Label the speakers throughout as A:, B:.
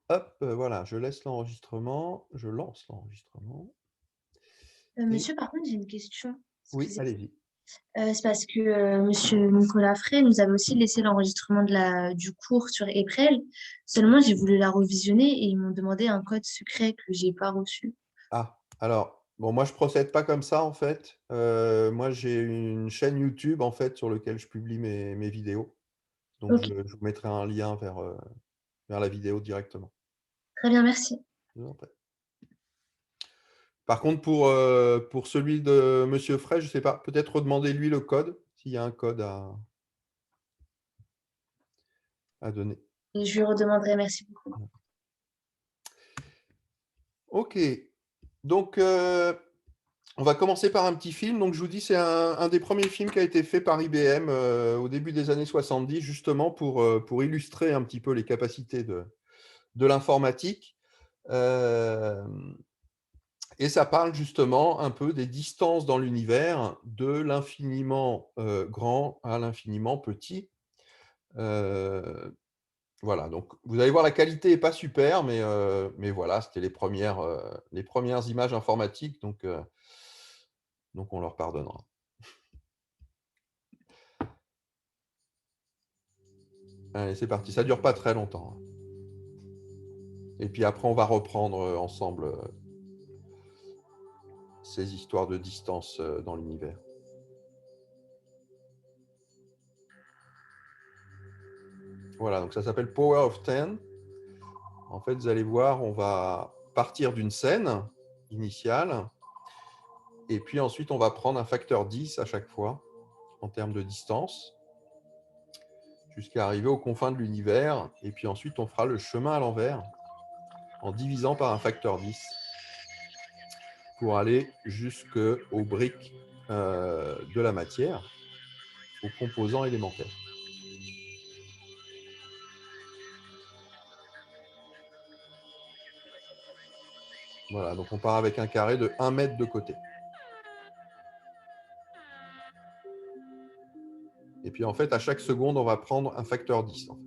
A: Hop, voilà, je laisse l'enregistrement, je lance l'enregistrement et
B: Monsieur, par contre, j'ai une question.
A: oui,
B: Excusez.
A: allez-y.
B: C'est parce que Monsieur Nicolas Frey nous avait aussi laissé l'enregistrement du cours sur April. Seulement, j'ai voulu la revisionner et ils m'ont demandé un code secret que j'ai pas reçu.
A: Ah, alors, bon, moi, je procède pas comme ça, en fait. Moi, j'ai une chaîne YouTube, en fait, sur lequel je publie mes vidéos. Donc,
B: Ok,
A: je vous mettrai un lien vers la vidéo directement.
B: très bien, merci.
A: Je vous en prie. Par contre, pour celui de Monsieur Frey, je sais pas, peut-être redemander lui le code, s'il y a un code à donner.
B: Et je lui redemanderai merci beaucoup.
A: Ok, donc on va commencer par un petit film. Donc je vous dis, c'est un des premiers films qui a été fait par IBM au début des années 70, justement pour illustrer un petit peu les capacités de l'informatique. Euh, et ça parle justement un peu des distances dans l'univers, de l'infiniment grand à l'infiniment petit. Euh, Voilà, donc vous allez voir, la qualité n'est pas super, mais voilà, c'était les premières images informatiques, donc on leur pardonnera. Allez, c'est parti, ça dure pas très longtemps, hein. Et puis après, on va reprendre ensemble ces histoires de distance dans l'univers. Voilà, donc ça s'appelle Power of Ten. En fait, vous allez voir, on va partir d'une scène initiale, et puis ensuite, on va prendre un facteur 10 à chaque fois, en termes de distance, jusqu'à arriver aux confins de l'univers. Et puis ensuite, on fera le chemin à l'envers en divisant par un facteur 10 pour aller jusqu'aux briques de la matière, aux composants élémentaires. Voilà, donc on part avec un carré de 1 mètre de côté. Et puis en fait, à chaque seconde, on va prendre un facteur 10. En fait.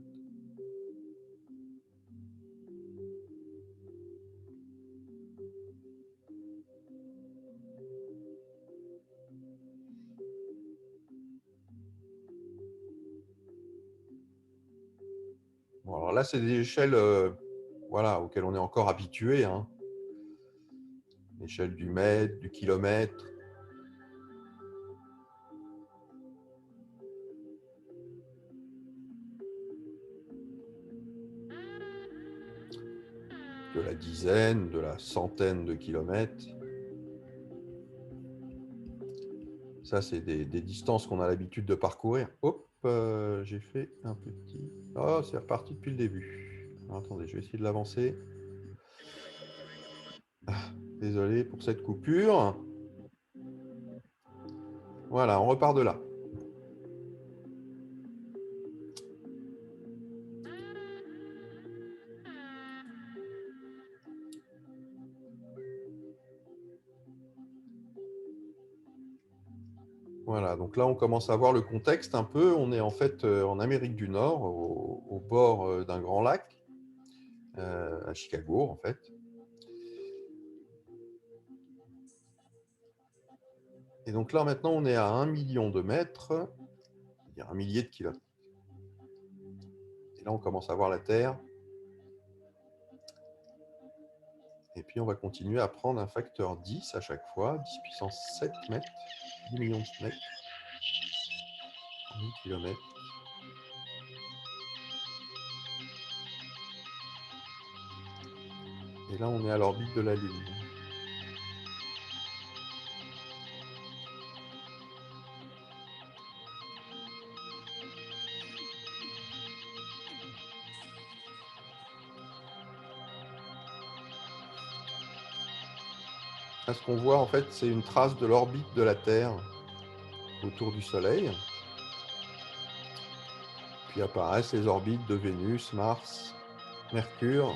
A: Bon, alors là, c'est des échelles voilà, auxquelles on est encore habitué. Hein. L'échelle du mètre, du kilomètre. De la dizaine, de la centaine de kilomètres. Ça, c'est des distances qu'on a l'habitude de parcourir. Hop, j'ai fait un petit... Oh, c'est reparti depuis le début. Alors, attendez, je vais essayer de l'avancer. Désolé pour cette coupure. Voilà, on repart de là. Voilà, donc là, on commence à voir le contexte un peu. On est en fait en Amérique du Nord, au bord d'un grand lac, à Chicago, en fait. Et donc là, maintenant, on est à 1 million de mètres, c'est-à-dire un millier de kilomètres. Et là, on commence à voir la Terre. Et puis, on va continuer à prendre un facteur 10 à chaque fois, 10 puissance 7 mètres, 10 millions de mètres, 1000 kilomètres. Et là, on est à l'orbite de la Lune. Là, ce qu'on voit, en fait, c'est une trace de l'orbite de la Terre autour du Soleil. Puis apparaissent les orbites de Vénus, Mars, Mercure.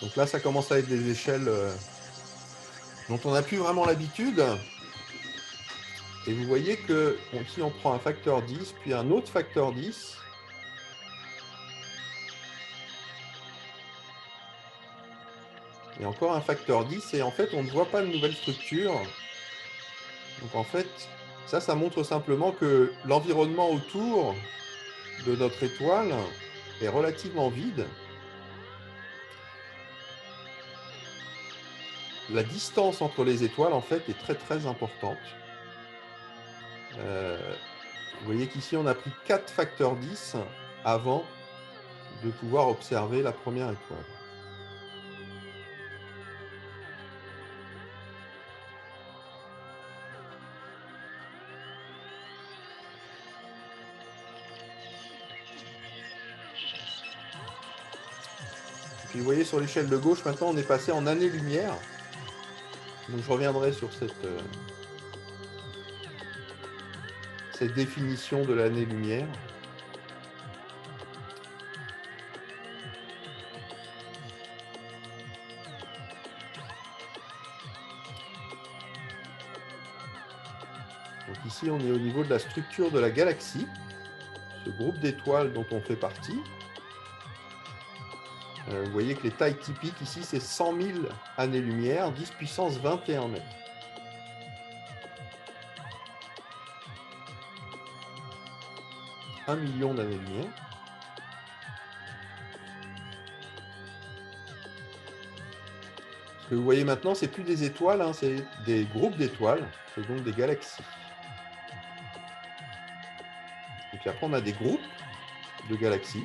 A: Donc là, ça commence à être des échelles dont on n'a plus vraiment l'habitude. Et vous voyez que si on prend un facteur 10, puis un autre facteur 10, et encore un facteur 10, et en fait, on ne voit pas de nouvelle structure. Donc en fait, ça montre simplement que l'environnement autour de notre étoile est relativement vide. La distance entre les étoiles, en fait, est très très importante. Vous voyez qu'ici, on a pris 4 facteurs 10 avant de pouvoir observer la première étoile. Puis vous voyez sur l'échelle de gauche, maintenant on est passé en années-lumière. Donc je reviendrai sur cette définition de l'année-lumière. Donc ici on est au niveau de la structure de la galaxie, ce groupe d'étoiles dont on fait partie. Vous voyez que les tailles typiques ici c'est 100 000 années-lumière, 10 puissance 21 mètres. Un million d'années-lumière. Ce que vous voyez maintenant, c'est plus des étoiles, hein, c'est des groupes d'étoiles, c'est donc des galaxies. Et puis après, on a des groupes de galaxies.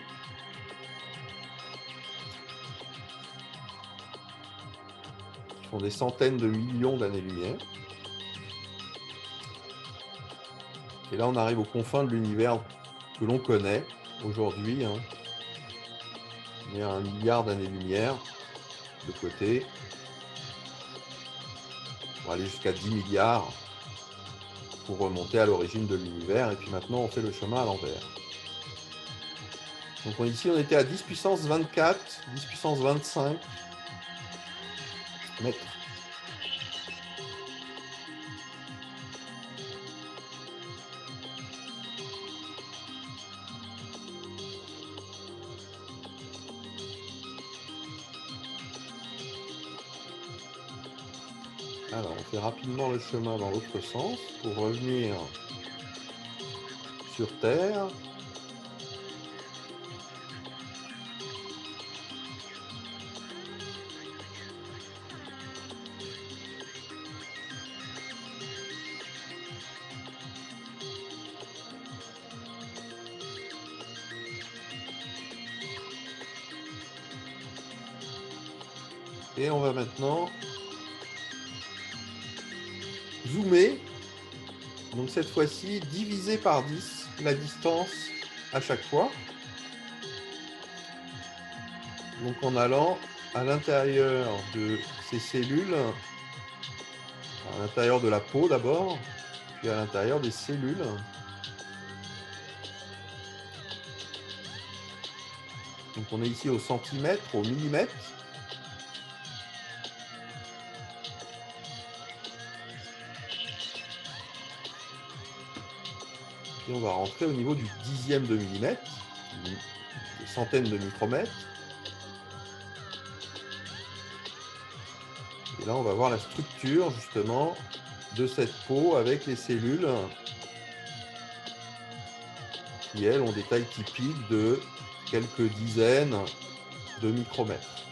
A: Qui font des centaines de millions d'années-lumière. Et là, on arrive aux confins de l'univers que l'on connaît aujourd'hui. Hein. On est à 1 milliard d'années-lumière de côté. On va aller jusqu'à 10 milliards pour remonter à l'origine de l'univers. Et puis maintenant, on fait le chemin à l'envers. Donc ici, on était à 10 puissance 24, 10 puissance 25 mètres. Alors, on fait rapidement le chemin dans l'autre sens pour revenir sur Terre. Et on va maintenant zoomer. Donc cette fois-ci, diviser par 10 la distance à chaque fois. Donc en allant à l'intérieur de ces cellules, à l'intérieur de la peau d'abord, puis à l'intérieur des cellules. Donc on est ici au centimètre, au millimètre. Et on va rentrer au niveau du dixième de millimètre, des centaines de micromètres. Et là, on va voir la structure justement de cette peau avec les cellules qui, elles, ont des tailles typiques de quelques dizaines de micromètres.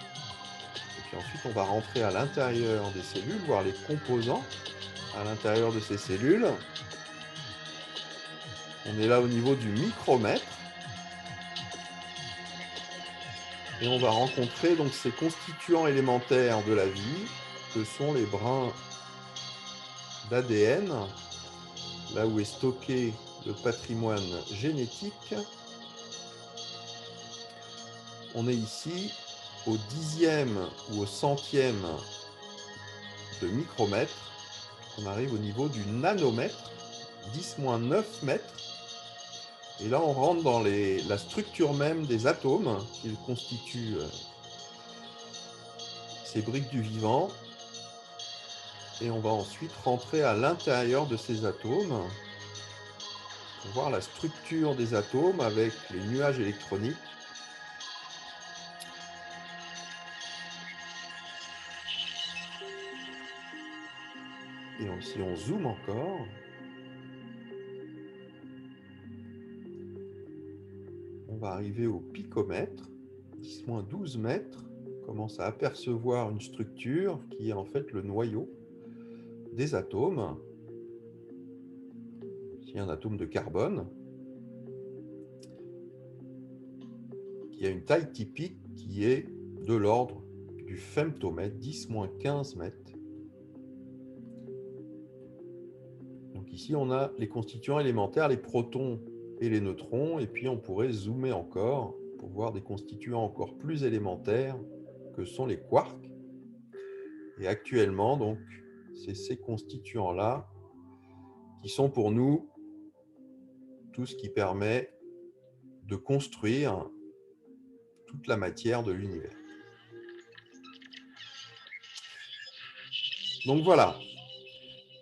A: Et puis ensuite, on va rentrer à l'intérieur des cellules, voir les composants à l'intérieur de ces cellules. On est là au niveau du micromètre. Et on va rencontrer donc ces constituants élémentaires de la vie, que sont les brins d'ADN, là où est stocké le patrimoine génétique. On est ici au dixième ou au centième de micromètre. On arrive au niveau du nanomètre, 10-9 mètres. Et là, on rentre dans la structure même des atomes qui constituent ces briques du vivant. Et on va ensuite rentrer à l'intérieur de ces atomes pour voir la structure des atomes avec les nuages électroniques. Et si on zoome encore, on va arriver au picomètre, 10-12 mètres. On commence à apercevoir une structure qui est en fait le noyau des atomes. Ici, un atome de carbone qui a une taille typique qui est de l'ordre du femtomètre, 10-15 mètres. Donc ici, on a les constituants élémentaires, les protons et les neutrons, et puis on pourrait zoomer encore pour voir des constituants encore plus élémentaires que sont les quarks. Et actuellement, donc, c'est ces constituants-là qui sont pour nous tout ce qui permet de construire toute la matière de l'univers. Donc voilà,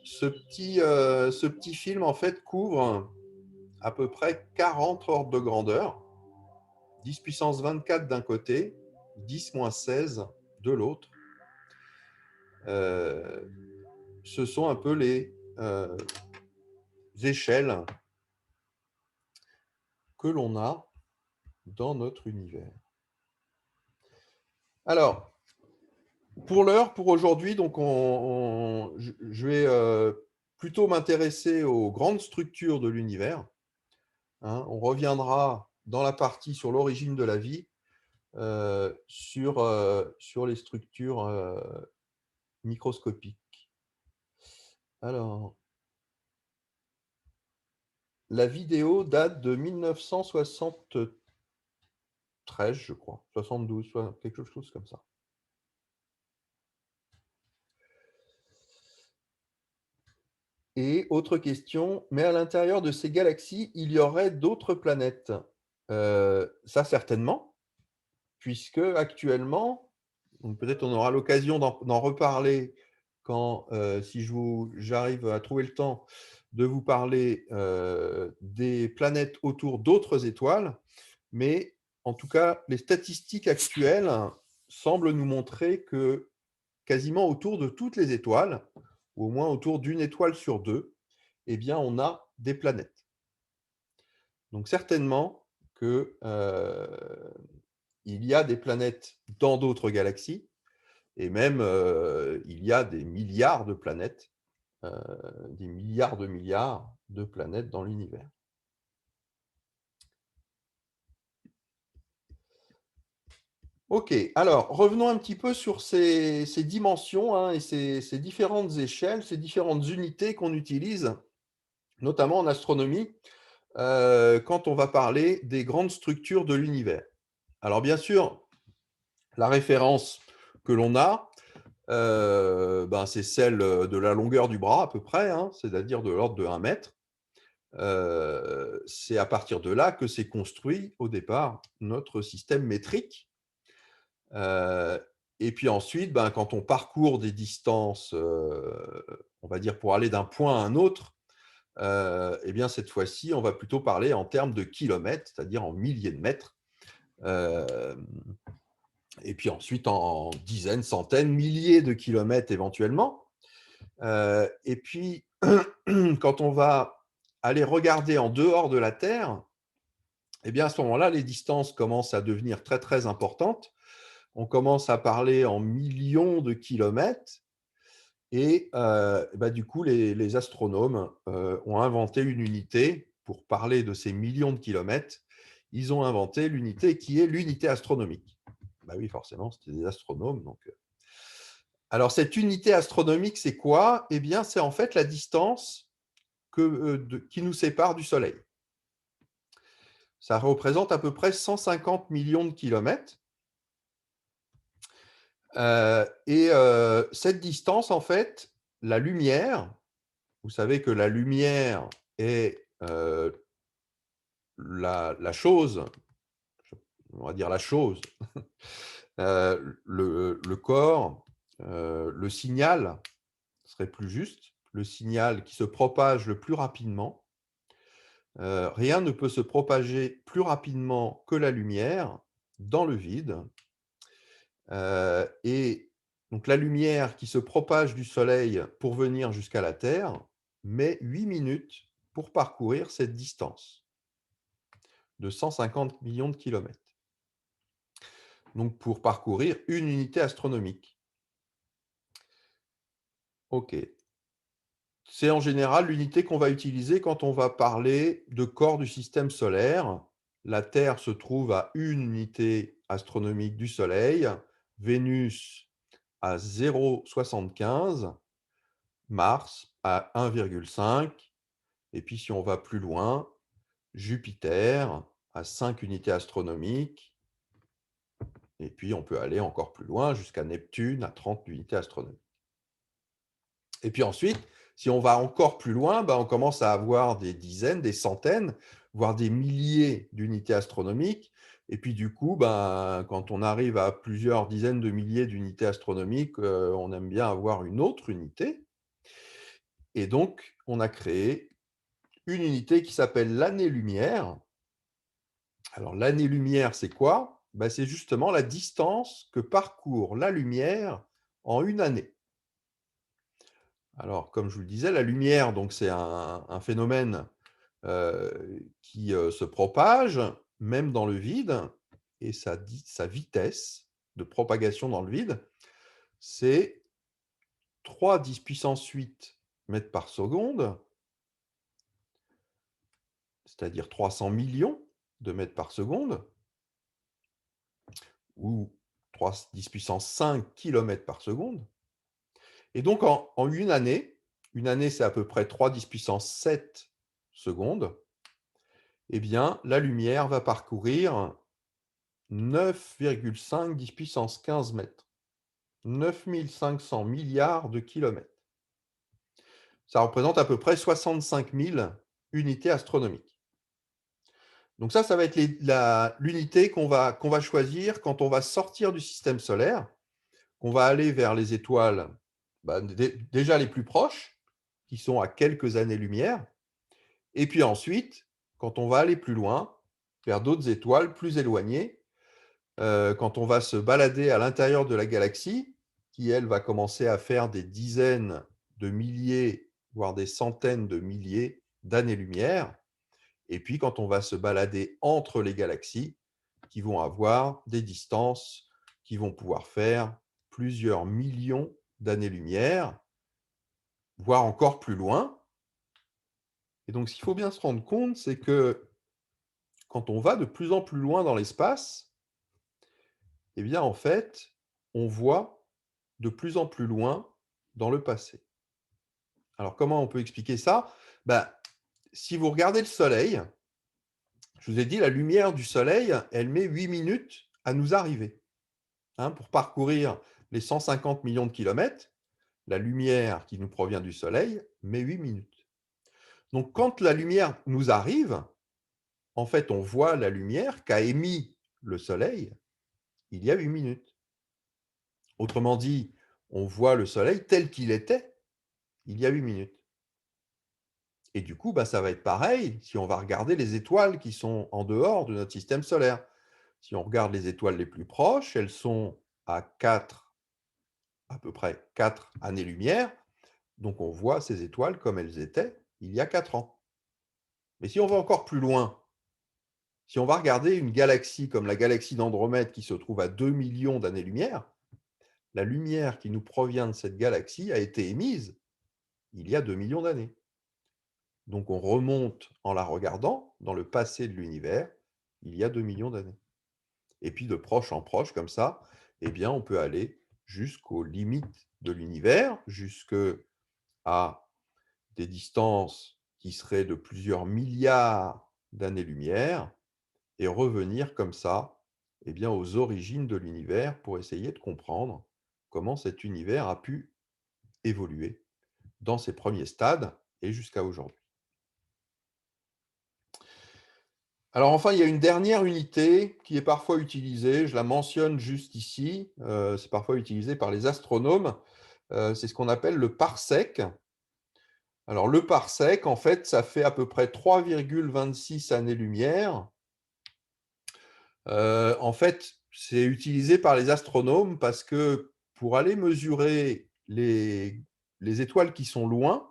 A: ce petit film en fait couvre à peu près 40 ordres de grandeur, 10 puissance 24 d'un côté, 10-16 de l'autre. Ce sont un peu les échelles que l'on a dans notre univers. Alors, pour l'heure, pour aujourd'hui, donc je vais plutôt m'intéresser aux grandes structures de l'univers. Hein, on reviendra dans la partie sur l'origine de la vie, sur les structures microscopiques. Alors, la vidéo date de 1973, je crois, 72, quelque chose comme ça. Et autre question, mais à l'intérieur de ces galaxies, il y aurait d'autres planètes? Ça, certainement, puisque actuellement, peut-être on aura l'occasion d'en reparler quand, si j'arrive à trouver le temps de vous parler des planètes autour d'autres étoiles, mais en tout cas, les statistiques actuelles semblent nous montrer que quasiment autour de toutes les étoiles, ou au moins autour d'une étoile sur deux, eh bien, on a des planètes. Donc certainement qu'il y a des planètes dans d'autres galaxies, et même il y a des milliards de planètes, des milliards de planètes dans l'univers. Ok, alors revenons un petit peu sur ces dimensions hein, et ces différentes échelles, ces différentes unités qu'on utilise, notamment en astronomie, quand on va parler des grandes structures de l'univers. Alors bien sûr, la référence que l'on a, c'est celle de la longueur du bras à peu près, hein, c'est-à-dire de l'ordre de 1 mètre. C'est à partir de là que s'est construit au départ notre système métrique. Et puis ensuite, quand on parcourt des distances, on va dire pour aller d'un point à un autre, eh bien cette fois-ci, on va plutôt parler en termes de kilomètres, c'est-à-dire en milliers de mètres. Et puis ensuite en dizaines, centaines, milliers de kilomètres éventuellement. Et puis, quand on va aller regarder en dehors de la Terre, eh bien à ce moment-là, les distances commencent à devenir très, très importantes. On commence à parler en millions de kilomètres. Et du coup, les astronomes ont inventé une unité pour parler de ces millions de kilomètres. Ils ont inventé l'unité qui est l'unité astronomique. Oui, forcément, c'était des astronomes. Donc. Alors, cette unité astronomique, c'est quoi? Eh bien, c'est en fait la distance qui nous sépare du Soleil. Ça représente à peu près 150 millions de kilomètres. Cette distance, en fait, la lumière, vous savez que la lumière est la chose, on va dire la chose, le corps, le signal, ce serait plus juste, le signal qui se propage le plus rapidement. Rien ne peut se propager plus rapidement que la lumière dans le vide. Et donc la lumière qui se propage du Soleil pour venir jusqu'à la Terre met 8 minutes pour parcourir cette distance de 150 millions de kilomètres. Donc pour parcourir une unité astronomique. OK. C'est en général l'unité qu'on va utiliser quand on va parler de corps du système solaire. La Terre se trouve à une unité astronomique du Soleil, Vénus à 0,75, Mars à 1,5, et puis si on va plus loin, Jupiter à 5 unités astronomiques, et puis on peut aller encore plus loin jusqu'à Neptune à 30 unités astronomiques. Et puis ensuite, si on va encore plus loin, on commence à avoir des dizaines, des centaines, voire des milliers d'unités astronomiques. Et puis du coup, quand on arrive à plusieurs dizaines de milliers d'unités astronomiques, on aime bien avoir une autre unité. Et donc, on a créé une unité qui s'appelle l'année-lumière. Alors, l'année-lumière, c'est quoi? C'est justement la distance que parcourt la lumière en une année. Alors, comme je vous le disais, la lumière, donc, c'est un phénomène qui se propage, même dans le vide, et sa vitesse de propagation dans le vide, c'est 3 × 10⁻8 mètres par seconde, c'est-à-dire 300 millions de mètres par seconde, ou 3 × 10⁵ kilomètres par seconde. Et donc, en une année, c'est à peu près 3 × 10⁻7 secondes, eh bien, la lumière va parcourir 9,5 × 10⁻15 mètres, 9500 milliards de kilomètres. Ça représente à peu près 65 000 unités astronomiques. Donc ça va être l'unité qu'on va choisir quand on va sortir du système solaire, qu'on va aller vers les étoiles déjà les plus proches, qui sont à quelques années-lumière, et puis ensuite, quand on va aller plus loin, vers d'autres étoiles plus éloignées, quand on va se balader à l'intérieur de la galaxie, qui, elle, va commencer à faire des dizaines de milliers, voire des centaines de milliers d'années-lumière, et puis quand on va se balader entre les galaxies, qui vont avoir des distances qui vont pouvoir faire plusieurs millions d'années-lumière, voire encore plus loin. Et donc, ce qu'il faut bien se rendre compte, c'est que quand on va de plus en plus loin dans l'espace, eh bien, en fait, on voit de plus en plus loin dans le passé. Alors, comment on peut expliquer ça? Si vous regardez le Soleil, je vous ai dit, la lumière du Soleil, elle met 8 minutes à nous arriver. Pour parcourir les 150 millions de kilomètres, la lumière qui nous provient du Soleil met 8 minutes. Donc, quand la lumière nous arrive, en fait, on voit la lumière qu'a émis le Soleil il y a 8 minutes. Autrement dit, on voit le Soleil tel qu'il était il y a 8 minutes. Et du coup, ça va être pareil si on va regarder les étoiles qui sont en dehors de notre système solaire. Si on regarde les étoiles les plus proches, elles sont à peu près 4 années-lumière. Donc, on voit ces étoiles comme elles étaient il y a 4 ans. Mais si on va encore plus loin, si on va regarder une galaxie comme la galaxie d'Andromède qui se trouve à 2 millions d'années-lumière, la lumière qui nous provient de cette galaxie a été émise il y a 2 millions d'années. Donc, on remonte en la regardant dans le passé de l'univers il y a 2 millions d'années. Et puis, de proche en proche, comme ça, on peut aller jusqu'aux limites de l'univers, jusqu'à des distances qui seraient de plusieurs milliards d'années-lumière, et revenir comme ça aux origines de l'univers pour essayer de comprendre comment cet univers a pu évoluer dans ses premiers stades et jusqu'à aujourd'hui. Alors enfin, il y a une dernière unité qui est parfois utilisée, je la mentionne juste ici, c'est parfois utilisé par les astronomes, c'est ce qu'on appelle le parsec. Alors le parsec, en fait, ça fait à peu près 3,26 années-lumière. En fait, c'est utilisé par les astronomes parce que pour aller mesurer les étoiles qui sont loin,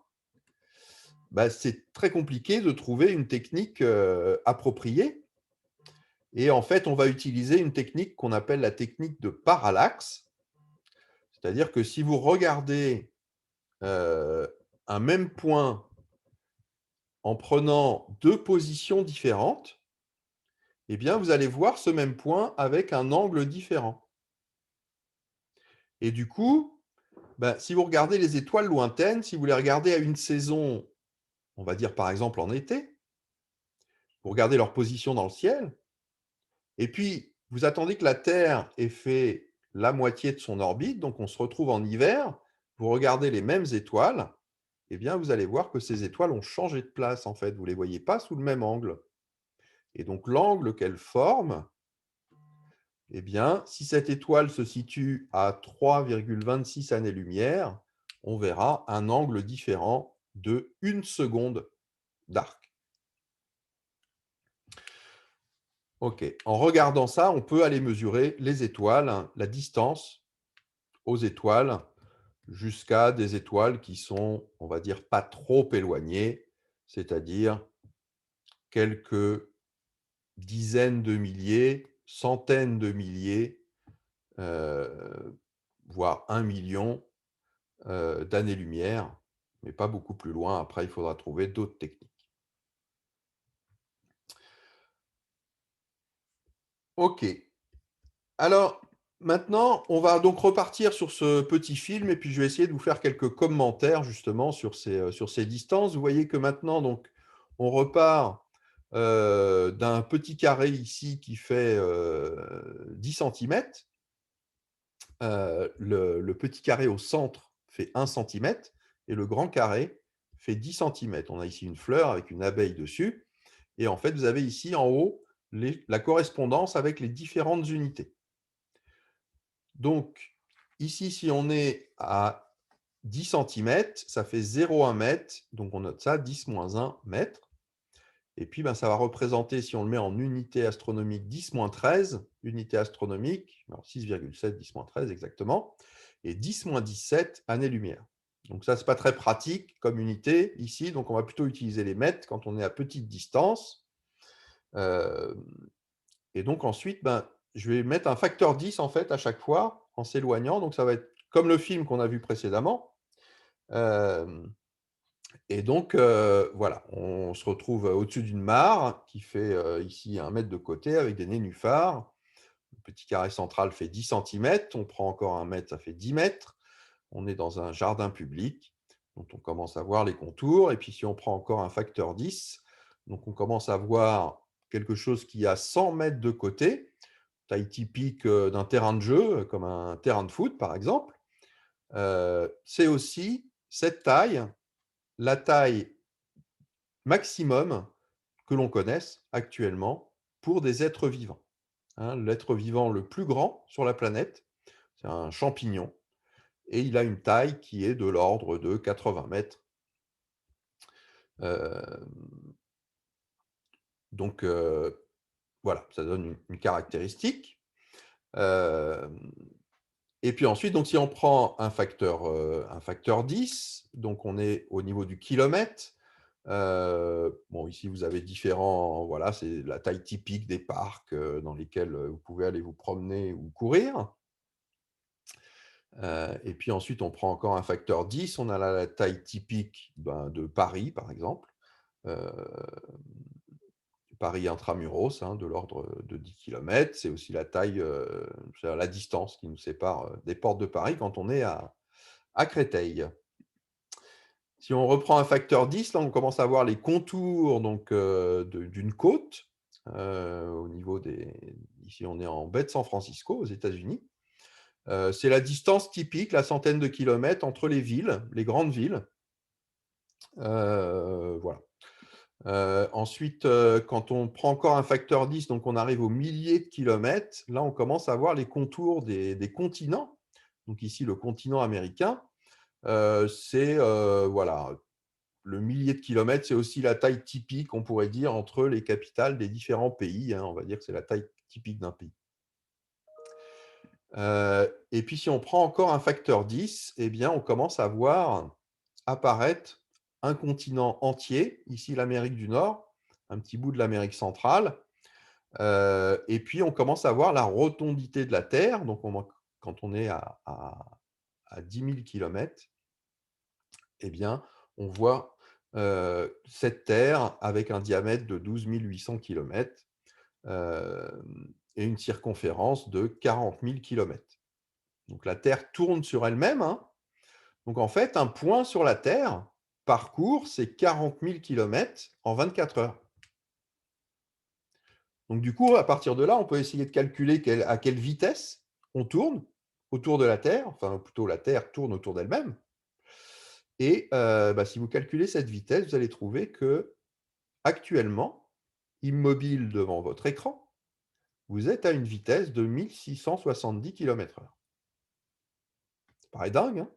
A: bah, c'est très compliqué de trouver une technique appropriée. Et en fait, on va utiliser une technique qu'on appelle la technique de parallaxe. C'est-à-dire que si vous regardez un même point en prenant deux positions différentes, eh bien, vous allez voir ce même point avec un angle différent. Et du coup, ben, si vous regardez les étoiles lointaines, si vous les regardez à une saison, on va dire par exemple en été, vous regardez leur position dans le ciel, et puis vous attendez que la Terre ait fait la moitié de son orbite, donc on se retrouve en hiver, vous regardez les mêmes étoiles, eh bien vous allez voir que ces étoiles ont changé de place en fait, vous ne les voyez pas sous le même angle. Et donc l'angle qu'elles forment, eh bien, si cette étoile se situe à 3,26 années-lumière, on verra un angle différent de 1 seconde d'arc. OK. En regardant ça, on peut aller mesurer les étoiles, la distance aux étoiles, jusqu'à des étoiles qui sont, on va dire, pas trop éloignées, c'est-à-dire quelques dizaines de milliers, centaines de milliers, voire 1 million d'années-lumière, mais pas beaucoup plus loin. Après, il faudra trouver d'autres techniques. OK. Alors, maintenant, on va donc repartir sur ce petit film et puis je vais essayer de vous faire quelques commentaires justement sur ces distances. Vous voyez que maintenant, donc, on repart d'un petit carré ici qui fait 10 centimètres. Le petit carré au centre fait 1 centimètre et le grand carré fait 10 centimètres. On a ici une fleur avec une abeille dessus. Et en fait, vous avez ici en haut la correspondance avec les différentes unités. Donc, ici, si on est à 10 centimètres, ça fait 0,1 mètre. Donc, on note ça, 10 moins 1 mètre. Et puis, ben, ça va représenter, si on le met en unité astronomique, 10 moins 13, unité astronomique, 6,7, 10 moins 13 exactement, et 10 moins 17 années-lumière. Donc ça, ce n'est pas très pratique comme unité ici, donc on va plutôt utiliser les mètres quand on est à petite distance. Et donc ensuite, ben, je vais mettre un facteur 10 en fait à chaque fois en s'éloignant. Donc ça va être comme le film qu'on a vu précédemment. Et donc voilà, on se retrouve au-dessus d'une mare qui fait ici 1 mètre de côté avec des nénuphars. Le petit carré central fait 10 centimètres. On prend encore 1 mètre, ça fait 10 mètres. On est dans un jardin public, dont on commence à voir les contours. Et puis si on prend encore un facteur 10, donc on commence à voir quelque chose qui a 100 mètres de côté, taille typique d'un terrain de jeu, comme un terrain de foot par exemple. C'est aussi cette taille, la taille maximum que l'on connaisse actuellement pour des êtres vivants. Hein, l'être vivant le plus grand sur la planète, c'est un champignon, et il a une taille qui est de l'ordre de 80 mètres. Donc voilà, ça donne une caractéristique. Et puis ensuite, donc si on prend un facteur 10, donc on est au niveau du kilomètre. Bon, ici, vous avez différents, voilà, c'est la taille typique des parcs dans lesquels vous pouvez aller vous promener ou courir. Et puis ensuite, on prend encore un facteur 10. On a la taille typique de Paris, par exemple. Paris intramuros, hein, de l'ordre de 10 km. C'est aussi la taille, la distance qui nous sépare des portes de Paris quand on est à Créteil. Si on reprend un facteur 10, là, on commence à voir les contours donc, d'une côte. Au niveau des… Ici, on est en baie de San Francisco, aux États-Unis. C'est la distance typique, la centaine de kilomètres entre les villes, les grandes villes. Voilà. Ensuite, quand on prend encore un facteur 10, donc on arrive aux milliers de kilomètres, là, on commence à voir les contours des continents. Donc ici, le continent américain, c'est voilà, le millier de kilomètres, c'est aussi la taille typique, on pourrait dire, entre les capitales des différents pays, hein. On va dire que c'est la taille typique d'un pays. Et puis, si on prend encore un facteur 10, eh bien, on commence à voir apparaître un continent entier, ici l'Amérique du Nord, un petit bout de l'Amérique centrale. Et puis, on commence à voir la rotondité de la Terre. Donc, quand on est à 10 000 kilomètres, eh bien, on voit cette Terre avec un diamètre de 12 800 kilomètres et une circonférence de 40 000 kilomètres. Donc la Terre tourne sur elle-même, hein. Donc en fait, un point sur la Terre parcourt ces 40 000 kilomètres en 24 heures. Donc du coup, à partir de là, on peut essayer de calculer à quelle vitesse on tourne autour de la Terre, enfin plutôt la Terre tourne autour d'elle-même. Et si vous calculez cette vitesse, vous allez trouver que actuellement, immobile devant votre écran, vous êtes à une vitesse de 1670 km/h. Ça paraît dingue, hein?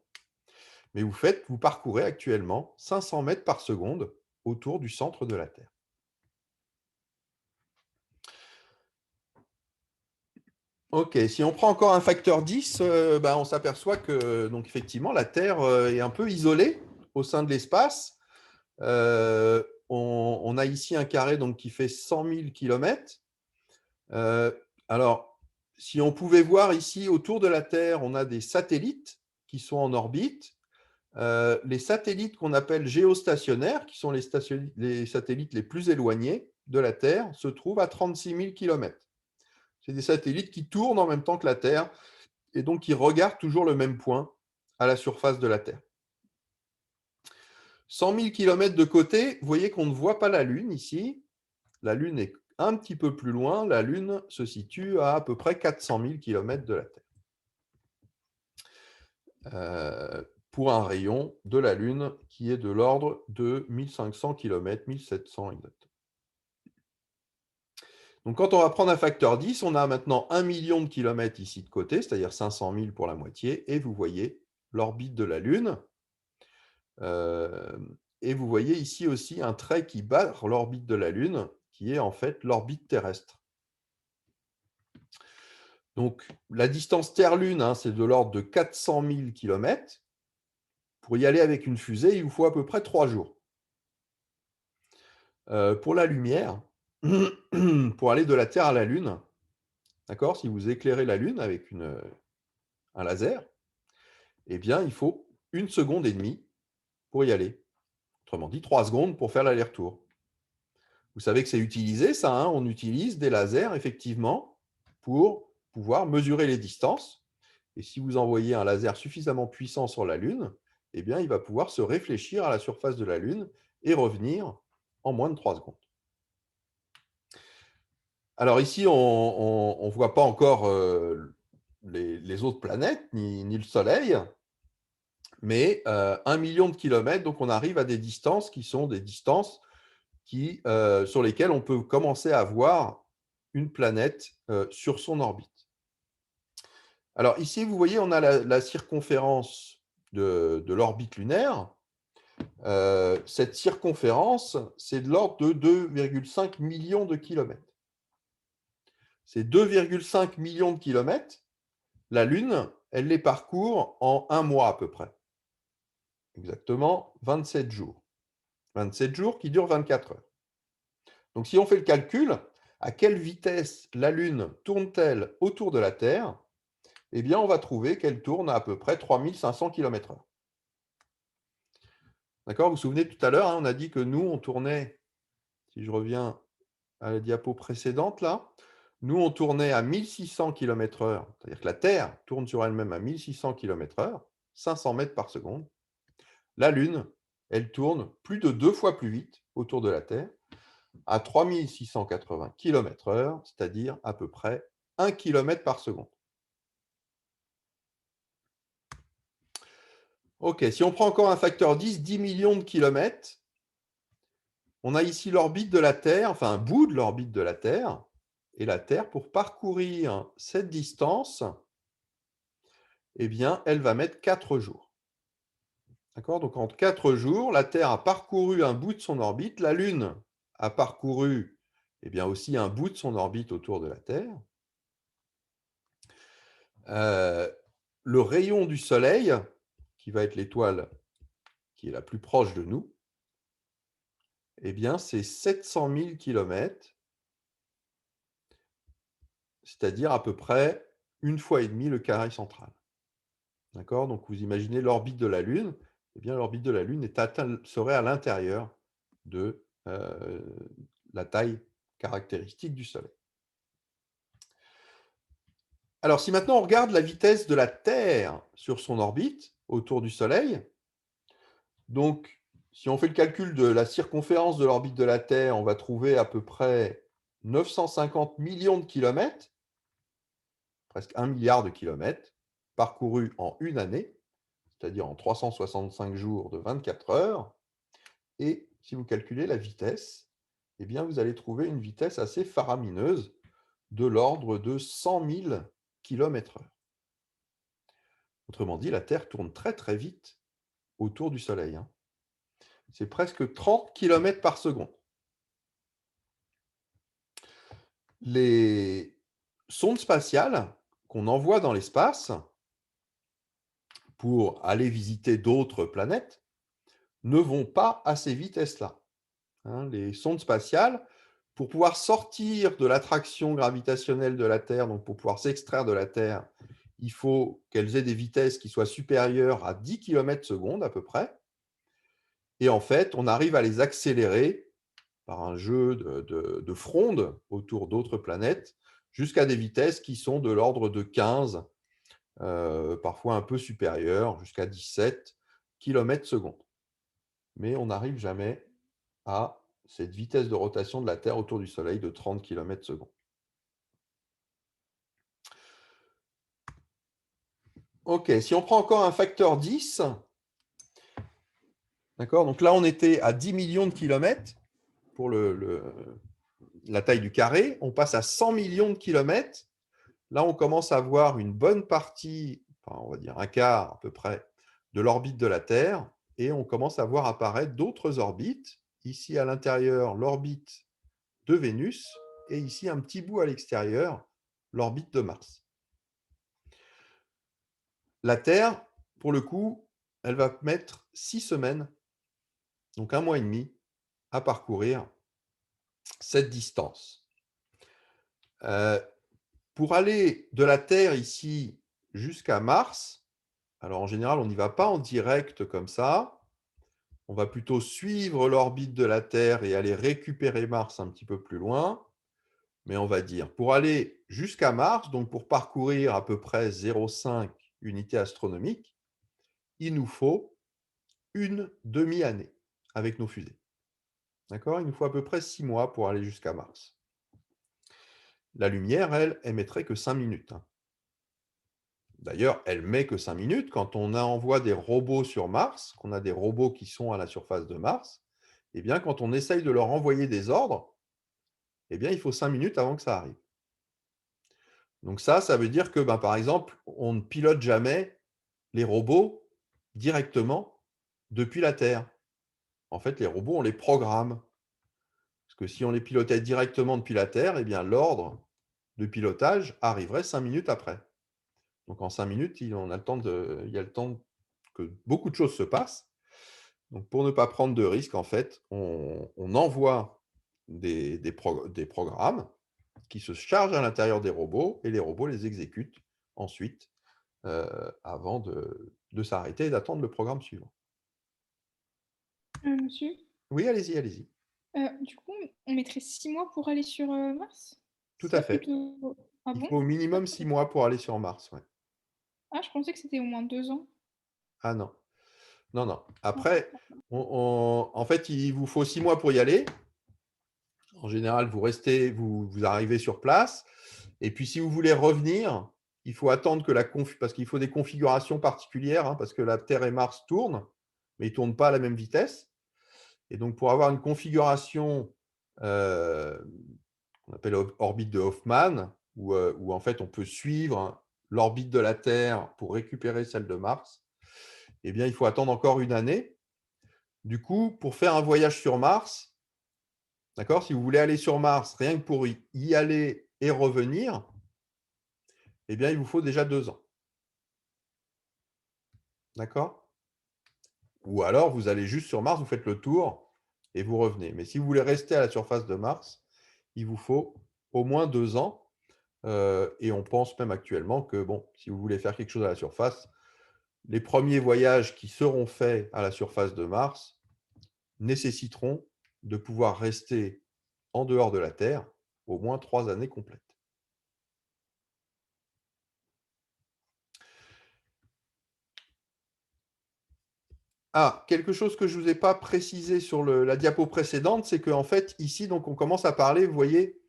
A: Mais vous parcourez actuellement 500 mètres par seconde autour du centre de la Terre. Ok, si on prend encore un facteur 10, on s'aperçoit que donc effectivement la Terre est un peu isolée au sein de l'espace. On a ici un carré donc, qui fait 100 000 km. Alors, si on pouvait voir ici autour de la Terre, on a des satellites qui sont en orbite. Les satellites qu'on appelle géostationnaires, qui sont les satellites les plus éloignés de la Terre, se trouvent à 36 000 km. C'est des satellites qui tournent en même temps que la Terre et donc qui regardent toujours le même point à la surface de la Terre. 100 000 km de côté, vous voyez qu'on ne voit pas la Lune ici. La Lune est un petit peu plus loin. La Lune se situe à peu près 400 000 km de la Terre. Pour un rayon de la Lune qui est de l'ordre de 1500 km, 1700 exactement. Donc, quand on va prendre un facteur 10, on a maintenant 1 million de kilomètres ici de côté, c'est-à-dire 500 000 pour la moitié, et vous voyez l'orbite de la Lune. Et vous voyez ici aussi un trait qui barre l'orbite de la Lune, qui est en fait l'orbite terrestre. Donc, la distance Terre-Lune, hein, c'est de l'ordre de 400 000 km. Pour y aller avec une fusée, il vous faut à peu près 3 jours. Pour la lumière, pour aller de la Terre à la Lune, d'accord, si vous éclairez la Lune avec un laser, eh bien, il faut 1 seconde et demie pour y aller. Autrement dit, 3 secondes pour faire l'aller-retour. Vous savez que c'est utilisé, ça, hein, on utilise des lasers, effectivement, pour pouvoir mesurer les distances. Et si vous envoyez un laser suffisamment puissant sur la Lune, eh bien, il va pouvoir se réfléchir à la surface de la Lune et revenir en moins de 3 secondes. Alors ici, on ne voit pas encore les autres planètes, ni le Soleil, mais 1 million de kilomètres, donc on arrive à des distances qui sont des distances sur lesquelles on peut commencer à voir une planète sur son orbite. Alors ici, vous voyez, on a la circonférence de l'orbite lunaire. Cette circonférence, c'est de l'ordre de 2,5 millions de kilomètres. Ces 2,5 millions de kilomètres, la Lune, elle les parcourt en 1 mois à peu près. Exactement 27 jours. 27 jours qui durent 24 heures. Donc si on fait le calcul, à quelle vitesse la Lune tourne-t-elle autour de la Terre? Eh bien, on va trouver qu'elle tourne à peu près 3500 km/h. D'accord? Vous vous souvenez tout à l'heure, hein, on a dit que nous, on tournait, si je reviens à la diapo précédente, là, nous, on tournait à 1600 km/h, c'est-à-dire que la Terre tourne sur elle-même à 1600 km/h, 500 mètres par seconde. La Lune, elle tourne plus de 2 fois plus vite autour de la Terre, à 3680 km/h, c'est-à-dire à peu près 1 km par seconde. Ok, si on prend encore un facteur 10, 10 millions de kilomètres, On a ici l'orbite de la Terre, enfin un bout de l'orbite de la Terre. Et la Terre, pour parcourir cette distance, eh bien, elle va mettre 4 jours. D'accord? Donc, en 4 jours, la Terre a parcouru un bout de son orbite. La Lune a parcouru eh bien, aussi un bout de son orbite autour de la Terre. Le rayon du Soleil, qui va être l'étoile qui est la plus proche de nous, eh bien, c'est 700 000 kilomètres, c'est-à-dire à peu près 1,5 fois le carré central. D'accord? Donc, vous imaginez l'orbite de la Lune, eh bien, l'orbite de la Lune serait à l'intérieur de la taille caractéristique du Soleil. Alors, si maintenant on regarde la vitesse de la Terre sur son orbite autour du Soleil, donc, si on fait le calcul de la circonférence de l'orbite de la Terre, on va trouver à peu près 950 millions de kilomètres, presque 1 milliard de kilomètres, parcourus en une année, c'est-à-dire en 365 jours de 24 heures. Et si vous calculez la vitesse, eh bien, vous allez trouver une vitesse assez faramineuse de l'ordre de 100 000 km/h. Autrement dit, la Terre tourne très très vite autour du Soleil. C'est presque 30 km par seconde. Les sondes spatiales qu'on envoie dans l'espace pour aller visiter d'autres planètes ne vont pas à ces vitesses-là. Les sondes spatiales, pour pouvoir sortir de l'attraction gravitationnelle de la Terre, donc pour pouvoir s'extraire de la Terre, il faut qu'elles aient des vitesses qui soient supérieures à 10 km/s à peu près. Et en fait, on arrive à les accélérer par un jeu de fronde autour d'autres planètes jusqu'à des vitesses qui sont de l'ordre de 15, parfois un peu supérieures, jusqu'à 17 km/s. Mais on n'arrive jamais à cette vitesse de rotation de la Terre autour du Soleil de 30 km/s. OK, si on prend encore un facteur 10, d'accord, donc là on était à 10 millions de kilomètres pour la taille du carré, on passe à 100 millions de kilomètres. Là, on commence à voir une bonne partie, enfin, on va dire un quart à peu près, de l'orbite de la Terre, et on commence à voir apparaître d'autres orbites. Ici, à l'intérieur, l'orbite de Vénus, et ici, un petit bout à l'extérieur, l'orbite de Mars. La Terre, pour le coup, elle va mettre 6 semaines, donc 1 mois et demi, à parcourir cette distance. Pour aller de la Terre ici jusqu'à Mars, alors en général, on n'y va pas en direct comme ça. On va plutôt suivre l'orbite de la Terre et aller récupérer Mars un petit peu plus loin. Mais on va dire, pour aller jusqu'à Mars, donc pour parcourir à peu près 0,5 unités astronomiques, il nous faut une demi-année avec nos fusées. D'accord? Il nous faut à peu près 6 mois pour aller jusqu'à Mars. La lumière, elle, émettrait que 5 minutes. D'ailleurs, elle met que 5 minutes. Quand on envoie des robots sur Mars, qu'on a des robots qui sont à la surface de Mars, eh bien, quand on essaye de leur envoyer des ordres, eh bien, il faut 5 minutes avant que ça arrive. Donc ça veut dire que, par exemple, on ne pilote jamais les robots directement depuis la Terre. En fait, les robots, on les programme. Parce que si on les pilotait directement depuis la Terre, eh bien, l'ordre de pilotage arriverait 5 minutes après. Donc en 5 minutes, il y a le temps que beaucoup de choses se passent. Donc pour ne pas prendre de risques, en fait, on envoie des programmes qui se chargent à l'intérieur des robots et les robots les exécutent ensuite avant de s'arrêter et d'attendre le programme suivant.
C: Monsieur,
A: Oui, allez-y, allez-y.
C: du coup, on mettrait 6 mois pour aller sur, Mars?
A: Tout
C: C'est
A: à
C: ça
A: fait.
C: plutôt? Ah
A: Il
C: bon?
A: faut au minimum 6 mois pour aller sur Mars. Ouais.
C: Ah, je pensais que c'était au moins 2 ans.
A: Ah non. Non, non.
C: Ah,
A: Après, en fait, il vous faut 6 mois pour y aller. En général, vous arrivez sur place. Et puis, si vous voulez revenir, il faut attendre que parce qu'il faut des configurations particulières, parce que la Terre et Mars tournent, mais ils ne tournent pas à la même vitesse. Et donc, pour avoir une configuration qu'on appelle orbite de Hoffman, où en fait on peut suivre l'orbite de la Terre pour récupérer celle de Mars, eh bien, il faut attendre encore une année. Du coup, pour faire un voyage sur Mars, d'accord, si vous voulez aller sur Mars, rien que pour y aller et revenir, eh bien, il vous faut déjà 2 ans. D'accord? Ou alors, vous allez juste sur Mars, vous faites le tour et vous revenez. Mais si vous voulez rester à la surface de Mars, il vous faut au moins 2 ans. Et on pense même actuellement que, bon, si vous voulez faire quelque chose à la surface, les premiers voyages qui seront faits à la surface de Mars nécessiteront de pouvoir rester en dehors de la Terre au moins 3 années complètes. Ah, quelque chose que je ne vous ai pas précisé sur la diapo précédente, c'est qu'en fait, ici, donc, on commence à parler, vous voyez,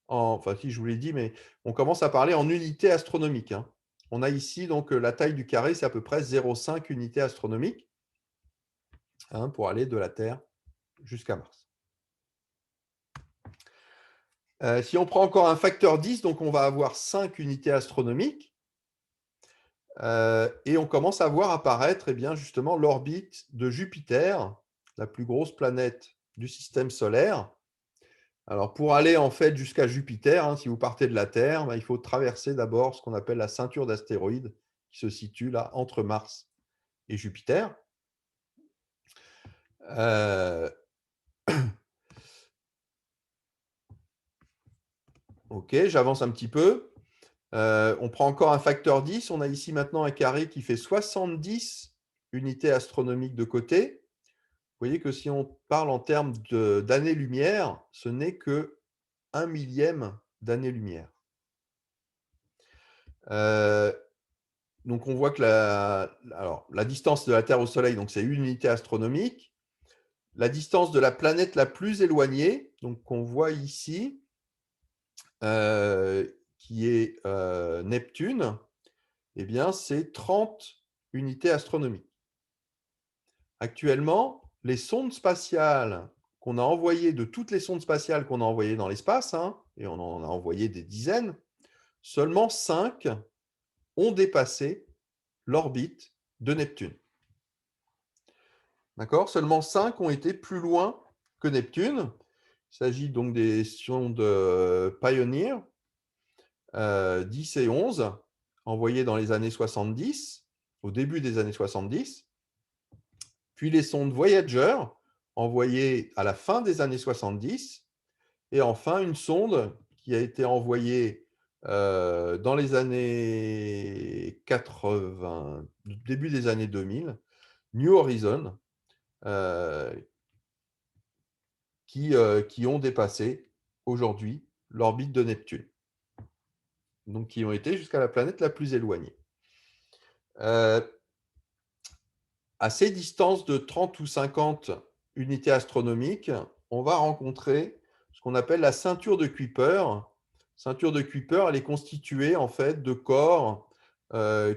A: enfin, si je vous l'ai dit, mais on commence à parler en unités astronomiques. Hein. On a ici, donc, la taille du carré, c'est à peu près 0,5 unités astronomiques hein, pour aller de la Terre jusqu'à Mars. Si on prend encore un facteur 10, donc on va avoir 5 unités astronomiques. Et on commence à voir apparaître eh bien, justement l'orbite de Jupiter, la plus grosse planète du système solaire. Alors pour aller en fait jusqu'à Jupiter, hein, si vous partez de la Terre, il faut traverser d'abord ce qu'on appelle la ceinture d'astéroïdes qui se situe là entre Mars et Jupiter. Ok, j'avance un petit peu. On prend encore un facteur 10. On a ici maintenant un carré qui fait 70 unités astronomiques de côté. Vous voyez que si on parle en termes d'années-lumière, ce n'est que 1 millième d'année-lumière. Donc on voit que la distance de la Terre au Soleil, c'est une unité astronomique. La distance de la planète la plus éloignée, donc qu'on voit ici, qui est Neptune, eh bien, c'est 30 unités astronomiques. Actuellement, les sondes spatiales qu'on a envoyées, de toutes les sondes spatiales qu'on a envoyées dans l'espace, hein, et on en a envoyé des dizaines, seulement 5 ont dépassé l'orbite de Neptune. D'accord? Seulement 5 ont été plus loin que Neptune. Il s'agit donc des sondes Pioneer 10 et 11, envoyées dans les années 70, au début des années 70. Puis les sondes Voyager, envoyées à la fin des années 70. Et enfin, une sonde qui a été envoyée dans les années 80, début des années 2000, New Horizon, qui ont dépassé aujourd'hui l'orbite de Neptune. Donc, qui ont été jusqu'à la planète la plus éloignée. À ces distances de 30 ou 50 unités astronomiques, on va rencontrer ce qu'on appelle la ceinture de Kuiper. Ceinture de Kuiper, elle est constituée en fait de corps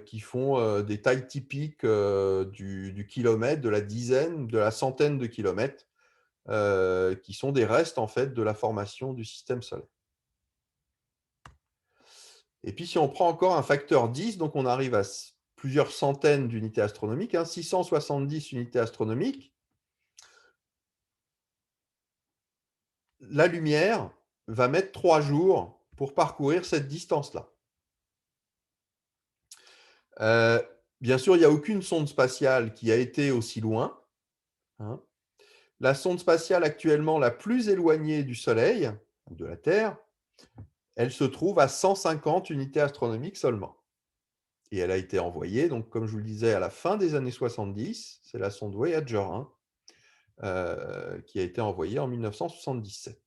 A: qui font des tailles typiques du kilomètre, de la dizaine, de la centaine de kilomètres, qui sont des restes en fait de la formation du système solaire. Et puis si on prend encore un facteur 10, donc on arrive à plusieurs centaines d'unités astronomiques, 670 unités astronomiques. La lumière va mettre 3 jours pour parcourir cette distance-là. Bien sûr, il n'y a aucune sonde spatiale qui a été aussi loin. Hein. La sonde spatiale actuellement la plus éloignée du Soleil, de la Terre, elle se trouve à 150 unités astronomiques seulement. Et elle a été envoyée, donc, comme je vous le disais, à la fin des années 70. C'est la sonde Voyager 1 qui a été envoyée en 1977.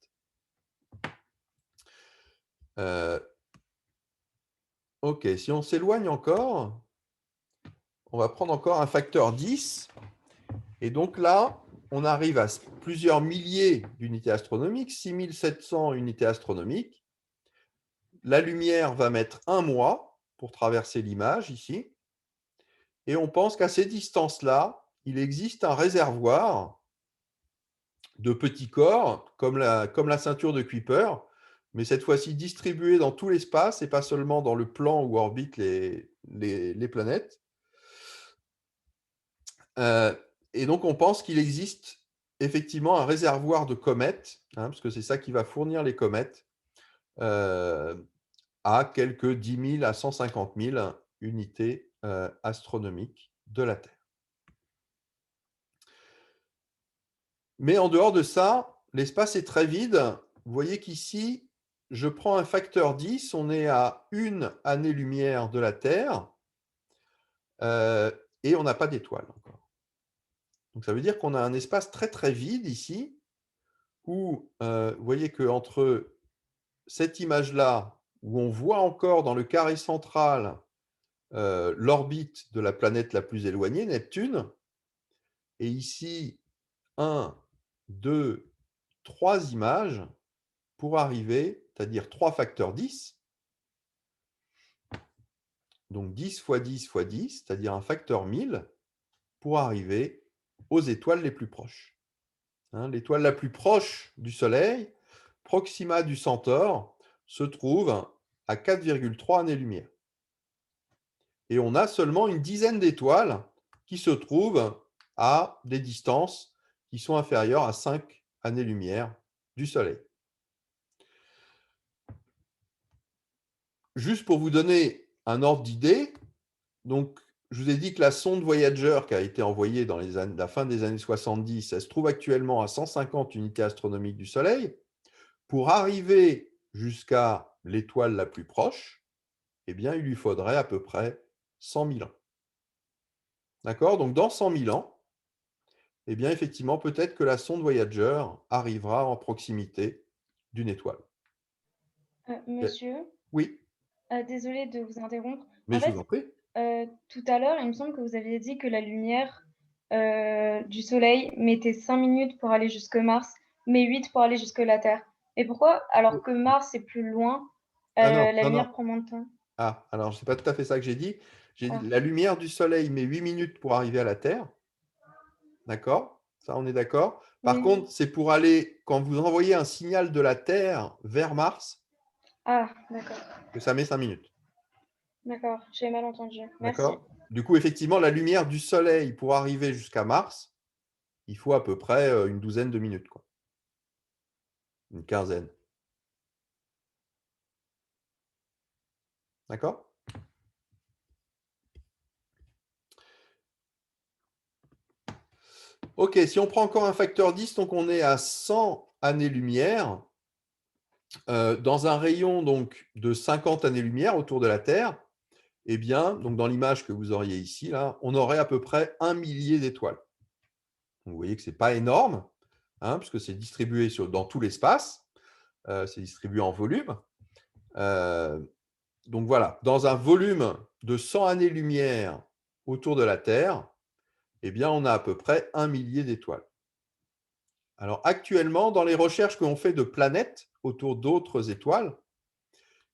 A: Ok, si on s'éloigne encore, on va prendre encore un facteur 10. Et donc là, on arrive à plusieurs milliers d'unités astronomiques, 6700 unités astronomiques. La lumière va mettre 1 mois pour traverser l'image ici. Et on pense qu'à ces distances-là, il existe un réservoir de petits corps, comme la ceinture de Kuiper, mais cette fois-ci distribués dans tout l'espace et pas seulement dans le plan où orbitent les planètes. Et donc, on pense qu'il existe effectivement un réservoir de comètes, hein, parce que c'est ça qui va fournir les comètes, à quelques 10 000 à 150 000 unités astronomiques de la Terre. Mais en dehors de ça, l'espace est très vide. Vous voyez qu'ici, je prends un facteur 10, on est à 1 année-lumière de la Terre, et on n'a pas d'étoiles encore. Donc ça veut dire qu'on a un espace très très vide ici, où vous voyez qu'entre cette image-là, où on voit encore dans le carré central l'orbite de la planète la plus éloignée, Neptune, et ici, 1, 2, 3 images pour arriver, c'est-à-dire 3 facteurs 10, donc 10 fois 10 fois 10, c'est-à-dire un facteur 1000, pour arriver aux étoiles les plus proches. Hein, l'étoile la plus proche du Soleil, Proxima du Centaure, se trouve à 4,3 années-lumière. Et on a seulement une dizaine d'étoiles qui se trouvent à des distances qui sont inférieures à 5 années-lumière du Soleil. Juste pour vous donner un ordre d'idée, donc je vous ai dit que la sonde Voyager qui a été envoyée dans la fin des années 70, elle se trouve actuellement à 150 unités astronomiques du Soleil. Pour arriver jusqu'à l'étoile la plus proche, eh bien, il lui faudrait à peu près 100 000 ans. D'accord? Donc, dans 100 000 ans, eh bien, effectivement, peut-être que la sonde Voyager arrivera en proximité d'une étoile.
D: Monsieur,
A: Oui,
D: désolée de vous interrompre.
A: mais
D: En
A: je
D: fait,
A: vous en prie.
D: tout à l'heure, il me semble que vous aviez dit que la lumière du Soleil mettait 5 minutes pour aller jusque Mars, mais 8 pour aller jusque la Terre. Et pourquoi, alors que Mars est plus loin,
A: Ah non,
D: la
A: non,
D: lumière
A: non.
D: prend moins de temps?
A: Ah, alors, ce n'est pas tout à fait ça que j'ai dit. J'ai dit
D: Ah.
A: la lumière du Soleil met 8 minutes pour arriver à la Terre. D'accord? Ça, on est d'accord. Par
D: Oui.
A: contre, c'est pour aller, quand vous envoyez un signal de la Terre vers Mars,
D: Ah, d'accord.
A: que ça met 5 minutes.
D: D'accord, j'ai mal entendu. Merci.
A: D'accord? Du coup, effectivement, la lumière du Soleil pour arriver jusqu'à Mars, il faut à peu près une douzaine de minutes, quoi. Une quinzaine. D'accord? Ok, si on prend encore un facteur 10, donc on est à 100 années-lumière dans un rayon donc, de 50 années-lumière autour de la Terre. Eh bien, donc dans l'image que vous auriez ici, là, on aurait à peu près 1 millier d'étoiles. Vous voyez que ce n'est pas énorme, hein, puisque c'est distribué dans tout l'espace. C'est distribué en volume. Donc voilà, dans un volume de 100 années-lumière autour de la Terre, eh bien, on a à peu près 1 millier d'étoiles. Alors actuellement, dans les recherches que l'on fait de planètes autour d'autres étoiles,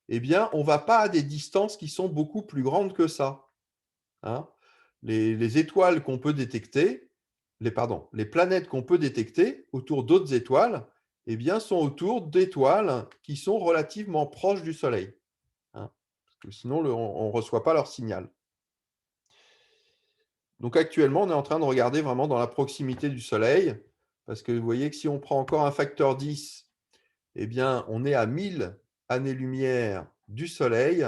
A: eh bien, on ne va pas à des distances qui sont beaucoup plus grandes que ça. Hein. Les étoiles qu'on peut détecter, les planètes qu'on peut détecter autour d'autres étoiles, eh bien, sont autour d'étoiles qui sont relativement proches du Soleil. Hein, parce que sinon, on ne reçoit pas leur signal. Donc actuellement, on est en train de regarder vraiment dans la proximité du Soleil, parce que vous voyez que si on prend encore un facteur 10, eh bien, on est à 1000 années-lumière du Soleil,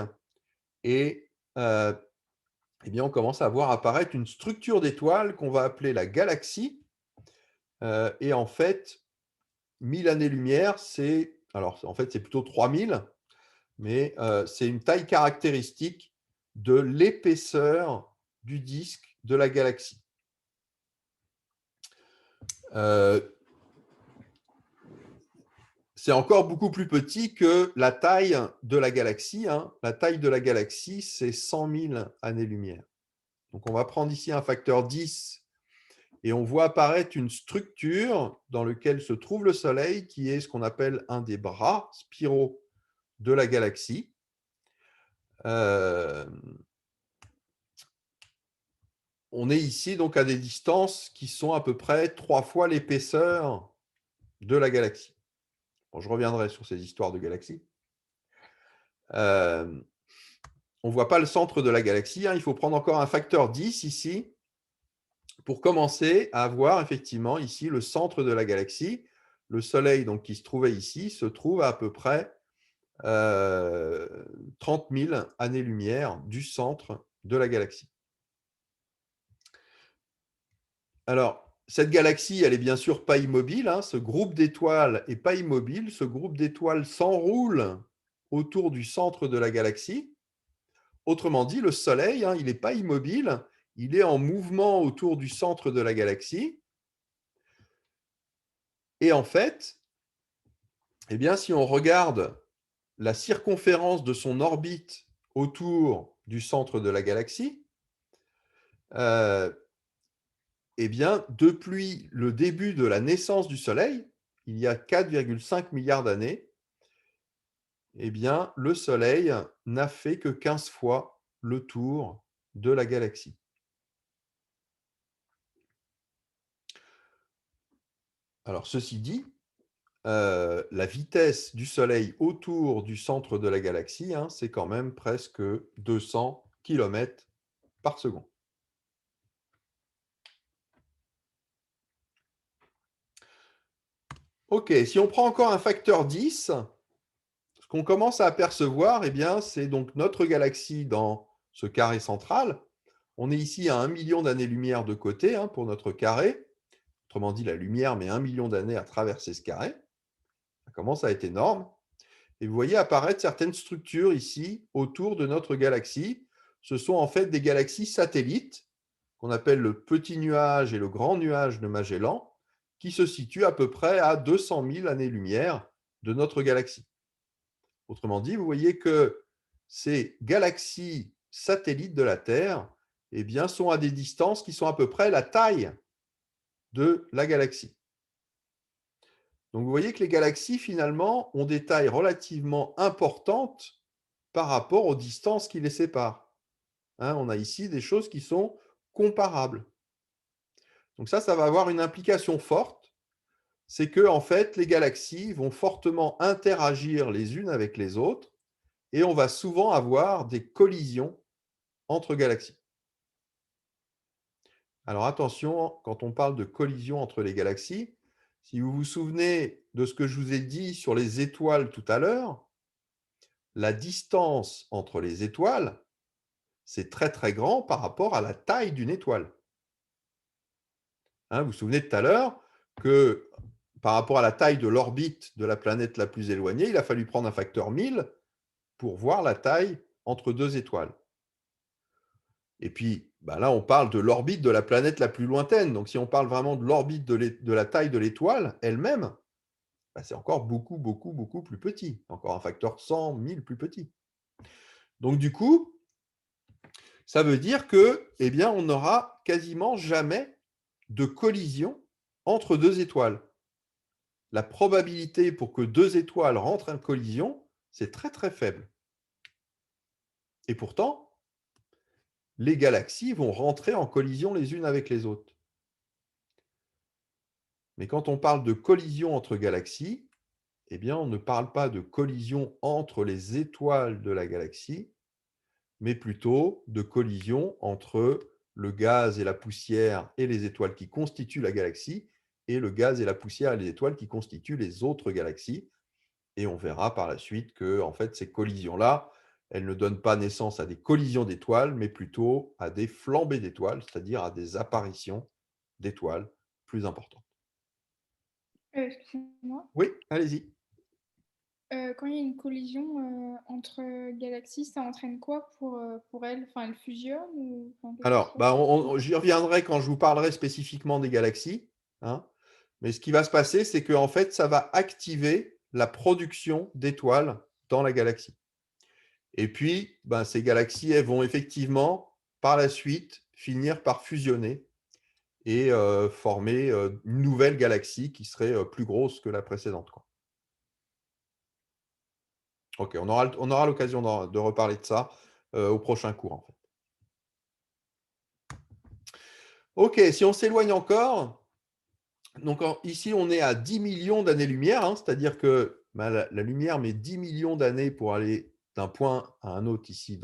A: et eh bien, on commence à voir apparaître une structure d'étoiles qu'on va appeler la galaxie. Et en fait, 1000 années-lumière, en fait, c'est plutôt 3000, mais c'est une taille caractéristique de l'épaisseur du disque de la galaxie. C'est encore beaucoup plus petit que la taille de la galaxie. Hein. La taille de la galaxie, c'est 100 000 années-lumière. Donc, on va prendre ici un facteur 10 et on voit apparaître une structure dans laquelle se trouve le Soleil, qui est ce qu'on appelle un des bras spiraux de la galaxie. On est ici donc à des distances qui sont à peu près 3 fois l'épaisseur de la galaxie. Bon, je reviendrai sur ces histoires de galaxies. On ne voit pas le centre de la galaxie, hein. Il faut prendre encore un facteur 10 ici pour commencer à voir effectivement ici le centre de la galaxie. Le Soleil donc, qui se trouvait ici se trouve à peu près 30 000 années-lumière du centre de la galaxie. Alors, cette galaxie, elle est bien sûr pas immobile, hein. Ce groupe d'étoiles n'est pas immobile. Ce groupe d'étoiles s'enroule autour du centre de la galaxie. Autrement dit, le Soleil, hein, il n'est pas immobile, il est en mouvement autour du centre de la galaxie. Et en fait, eh bien, si on regarde la circonférence de son orbite autour du centre de la galaxie, eh bien, depuis le début de la naissance du Soleil, il y a 4,5 milliards d'années, eh bien, le Soleil n'a fait que 15 fois le tour de la galaxie. Alors, ceci dit, la vitesse du Soleil autour du centre de la galaxie, hein, c'est quand même presque 200 km par seconde. OK, si on prend encore un facteur 10, ce qu'on commence à apercevoir, eh bien, c'est donc notre galaxie dans ce carré central. On est ici à 1 million d'années-lumière de côté, hein, pour notre carré. Autrement dit, la lumière met 1 million d'années à traverser ce carré. Ça commence à être énorme. Et vous voyez apparaître certaines structures ici autour de notre galaxie. Ce sont en fait des galaxies satellites qu'on appelle le petit nuage et le grand nuage de Magellan, qui se situent à peu près à 200 000 années-lumière de notre galaxie. Autrement dit, vous voyez que ces galaxies satellites de la Terre, eh bien, sont à des distances qui sont à peu près la taille de la galaxie. Donc, vous voyez que les galaxies, finalement, ont des tailles relativement importantes par rapport aux distances qui les séparent. Hein, on a ici des choses qui sont comparables. Donc ça va avoir une implication forte. C'est que, en fait, les galaxies vont fortement interagir les unes avec les autres et on va souvent avoir des collisions entre galaxies. Alors attention, quand on parle de collision entre les galaxies, si vous vous souvenez de ce que je vous ai dit sur les étoiles tout à l'heure, la distance entre les étoiles, c'est très très grand par rapport à la taille d'une étoile. Hein, vous vous souvenez tout à l'heure que par rapport à la taille de l'orbite de la planète la plus éloignée, il a fallu prendre un facteur 1000 pour voir la taille entre deux étoiles. Et puis, là, on parle de l'orbite de la planète la plus lointaine. Donc, si on parle vraiment de l'orbite de la taille de l'étoile elle-même, c'est encore beaucoup, beaucoup, beaucoup plus petit. Encore un facteur 100, 1000 plus petit. Donc, du coup, ça veut dire que, eh bien, on n'aura quasiment jamais de collision entre deux étoiles. La probabilité pour que deux étoiles rentrent en collision, c'est très, très faible. Et pourtant, les galaxies vont rentrer en collision les unes avec les autres. Mais quand on parle de collision entre galaxies, eh bien, on ne parle pas de collision entre les étoiles de la galaxie, mais plutôt de collision entre le gaz et la poussière et les étoiles qui constituent la galaxie, et le gaz et la poussière et les étoiles qui constituent les autres galaxies. Et on verra par la suite que en fait, ces collisions-là, elles ne donnent pas naissance à des collisions d'étoiles, mais plutôt à des flambées d'étoiles, c'est-à-dire à des apparitions d'étoiles plus importantes.
C: Excusez-moi.
A: Oui, allez-y.
C: Quand il y a une collision entre galaxies, ça entraîne quoi pour elles? Enfin, elles fusionnent ou qu'est-ce qui
A: Alors,
C: se passe?
A: j'y reviendrai quand je vous parlerai spécifiquement des galaxies, hein. Mais ce qui va se passer, c'est que en fait, ça va activer la production d'étoiles dans la galaxie. Et puis, ces galaxies, elles vont effectivement, par la suite, finir par fusionner et former une nouvelle galaxie qui serait plus grosse que la précédente, quoi. Ok, on aura l'occasion de reparler de ça au prochain cours, en fait. Ok, si on s'éloigne encore, Donc ici, on est à 10 millions d'années-lumière, hein, c'est-à-dire que la lumière met 10 millions d'années pour aller d'un point à un autre ici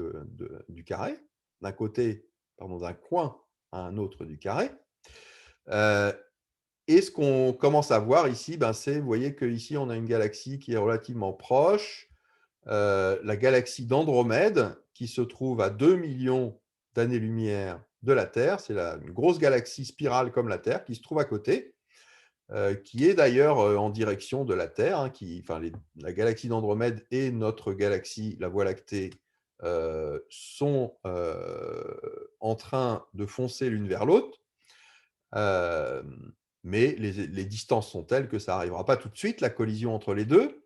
A: du carré, d'un côté, pardon, d'un coin à un autre du carré. Et ce qu'on commence à voir ici, c'est, vous voyez qu'ici, on a une galaxie qui est relativement proche, la galaxie d'Andromède, qui se trouve à 2 millions d'années-lumière de la Terre. C'est une grosse galaxie spirale comme la Terre qui se trouve à côté, qui est d'ailleurs en direction de la Terre. Hein, la galaxie d'Andromède et notre galaxie, la Voie lactée, sont en train de foncer l'une vers l'autre. Mais les distances sont telles que ça n'arrivera pas tout de suite, la collision entre les deux.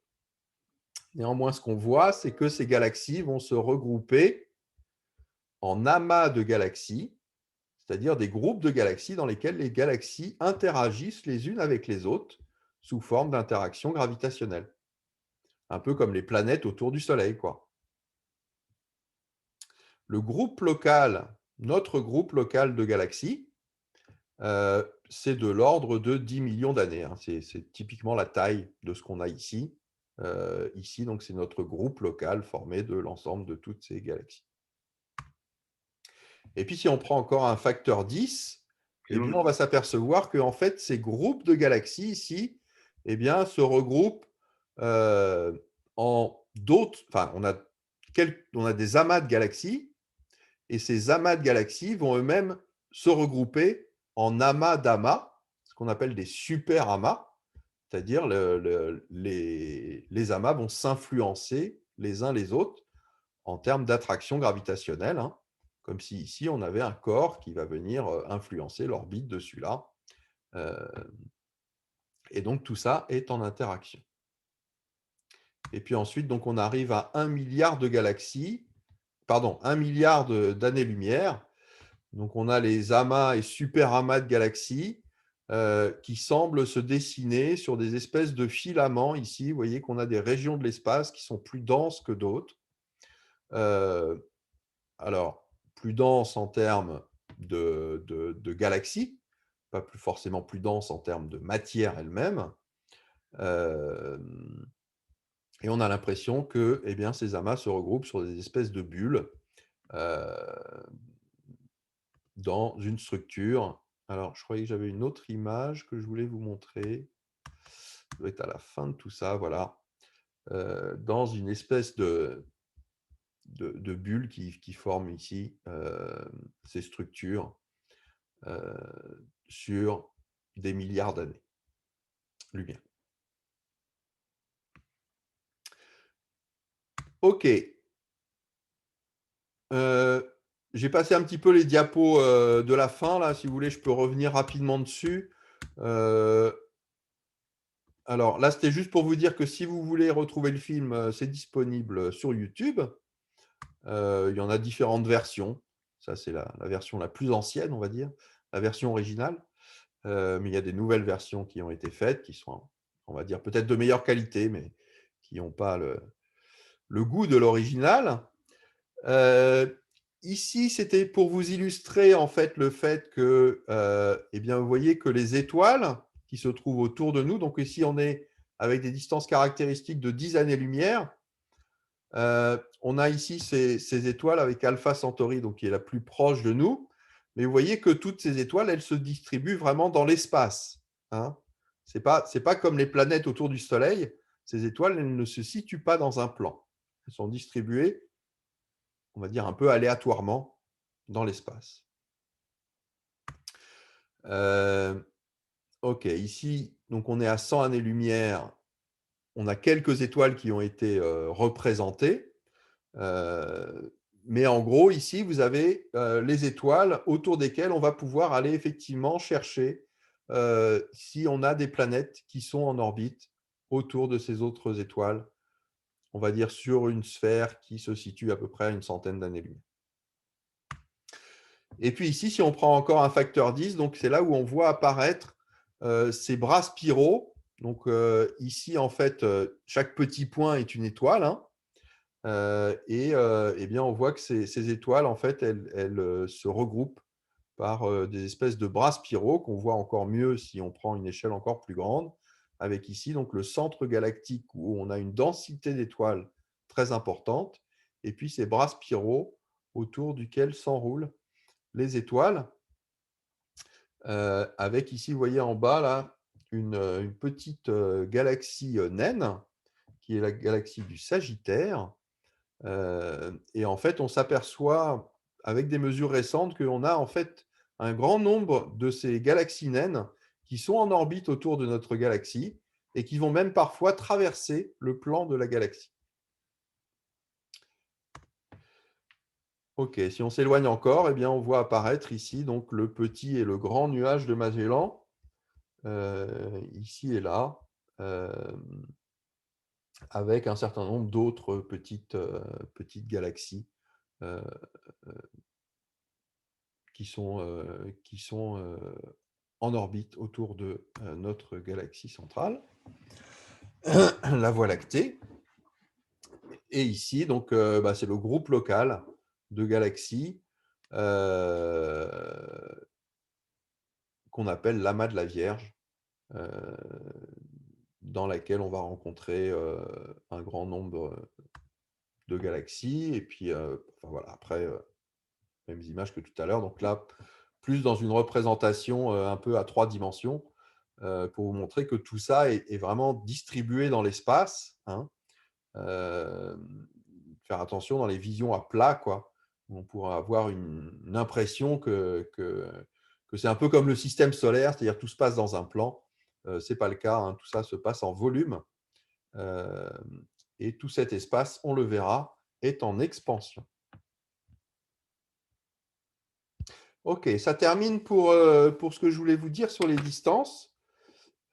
A: Néanmoins, ce qu'on voit, c'est que ces galaxies vont se regrouper en amas de galaxies, c'est-à-dire des groupes de galaxies dans lesquels les galaxies interagissent les unes avec les autres sous forme d'interactions gravitationnelles. Un peu comme les planètes autour du Soleil, quoi. Le groupe local, notre groupe local de galaxies, c'est de l'ordre de 10 millions d'années. Hein. C'est typiquement la taille de ce qu'on a ici. Ici, donc, c'est notre groupe local formé de l'ensemble de toutes ces galaxies. Et puis, si on prend encore un facteur 10, eh bien, on va s'apercevoir que en fait, ces groupes de galaxies ici se regroupent en d'autres. Enfin, on a des amas de galaxies, et ces amas de galaxies vont eux-mêmes se regrouper en amas d'amas, ce qu'on appelle des super amas, c'est-à-dire les amas vont s'influencer les uns les autres en termes d'attraction gravitationnelle, hein, comme si ici on avait un corps qui va venir influencer l'orbite de celui-là. Et donc tout ça est en interaction. Et puis ensuite, donc, on arrive à 1 milliard de galaxies, pardon, 1 milliard d'années-lumière. Donc, on a les amas et super amas de galaxies qui semblent se dessiner sur des espèces de filaments ici. Vous voyez qu'on a des régions de l'espace qui sont plus denses que d'autres. Alors, plus denses en termes de galaxies, pas forcément plus denses en termes de matière elle-même. Et on a l'impression que ces amas se regroupent sur des espèces de bulles dans une structure. Alors, je croyais que j'avais une autre image que je voulais vous montrer. Ça doit être à la fin de tout ça, voilà. Dans une espèce de bulle qui forme ici ces structures sur des milliards d'années-lumière. OK. J'ai passé un petit peu les diapos de la fin, là. Si vous voulez, je peux revenir rapidement dessus. Alors là, c'était juste pour vous dire que si vous voulez retrouver le film, c'est disponible sur YouTube. Il y en a différentes versions. Ça, c'est la version la plus ancienne, on va dire, la version originale. Mais il y a des nouvelles versions qui ont été faites, qui sont, on va dire, peut-être de meilleure qualité, mais qui n'ont pas le goût de l'original. Ici, c'était pour vous illustrer en fait le fait que, vous voyez que les étoiles qui se trouvent autour de nous, donc ici on est avec des distances caractéristiques de 10 années-lumière. On a ici ces étoiles avec Alpha Centauri, donc qui est la plus proche de nous. Mais vous voyez que toutes ces étoiles, elles se distribuent vraiment dans l'espace. Hein. Ce n'est pas comme les planètes autour du Soleil. Ces étoiles, elles ne se situent pas dans un plan. Elles sont distribuées, on va dire, un peu aléatoirement dans l'espace. OK, ici, donc on est à 100 années-lumière. On a quelques étoiles qui ont été représentées. Mais en gros, ici, vous avez les étoiles autour desquelles on va pouvoir aller effectivement chercher si on a des planètes qui sont en orbite autour de ces autres étoiles, on va dire sur une sphère qui se situe à peu près à une centaine d'années-lumière. Et puis ici, si on prend encore un facteur 10, donc c'est là où on voit apparaître ces bras spiraux. Donc ici, en fait, chaque petit point est une étoile. Hein. On voit que ces étoiles, en fait, elles se regroupent par des espèces de bras spiraux qu'on voit encore mieux si on prend une échelle encore plus grande, avec ici donc le centre galactique où on a une densité d'étoiles très importante, et puis ces bras spiraux autour duquel s'enroulent les étoiles, avec ici, vous voyez en bas, là, une petite galaxie naine, qui est la galaxie du Sagittaire. Et en fait, on s'aperçoit, avec des mesures récentes, qu'on a en fait un grand nombre de ces galaxies naines qui sont en orbite autour de notre galaxie et qui vont même parfois traverser le plan de la galaxie. Ok, si on s'éloigne encore, eh bien, on voit apparaître ici donc, le petit et le grand nuage de Magellan, ici et là, avec un certain nombre d'autres petites galaxies qui sont en orbite autour de notre galaxie centrale, la Voie lactée. Et ici, donc, c'est le groupe local de galaxies qu'on appelle l'amas de la Vierge, dans laquelle on va rencontrer un grand nombre de galaxies. Et puis, voilà, après, mêmes images que tout à l'heure. Donc là, plus dans une représentation un peu à 3 dimensions, pour vous montrer que tout ça est vraiment distribué dans l'espace. Hein. Faire attention dans les visions à plat, quoi. On pourra avoir une impression que c'est un peu comme le système solaire, c'est-à-dire tout se passe dans un plan. Ce n'est pas le cas, hein. Tout ça se passe en volume. Et tout cet espace, on le verra, est en expansion. Ok, ça termine pour ce que je voulais vous dire sur les distances.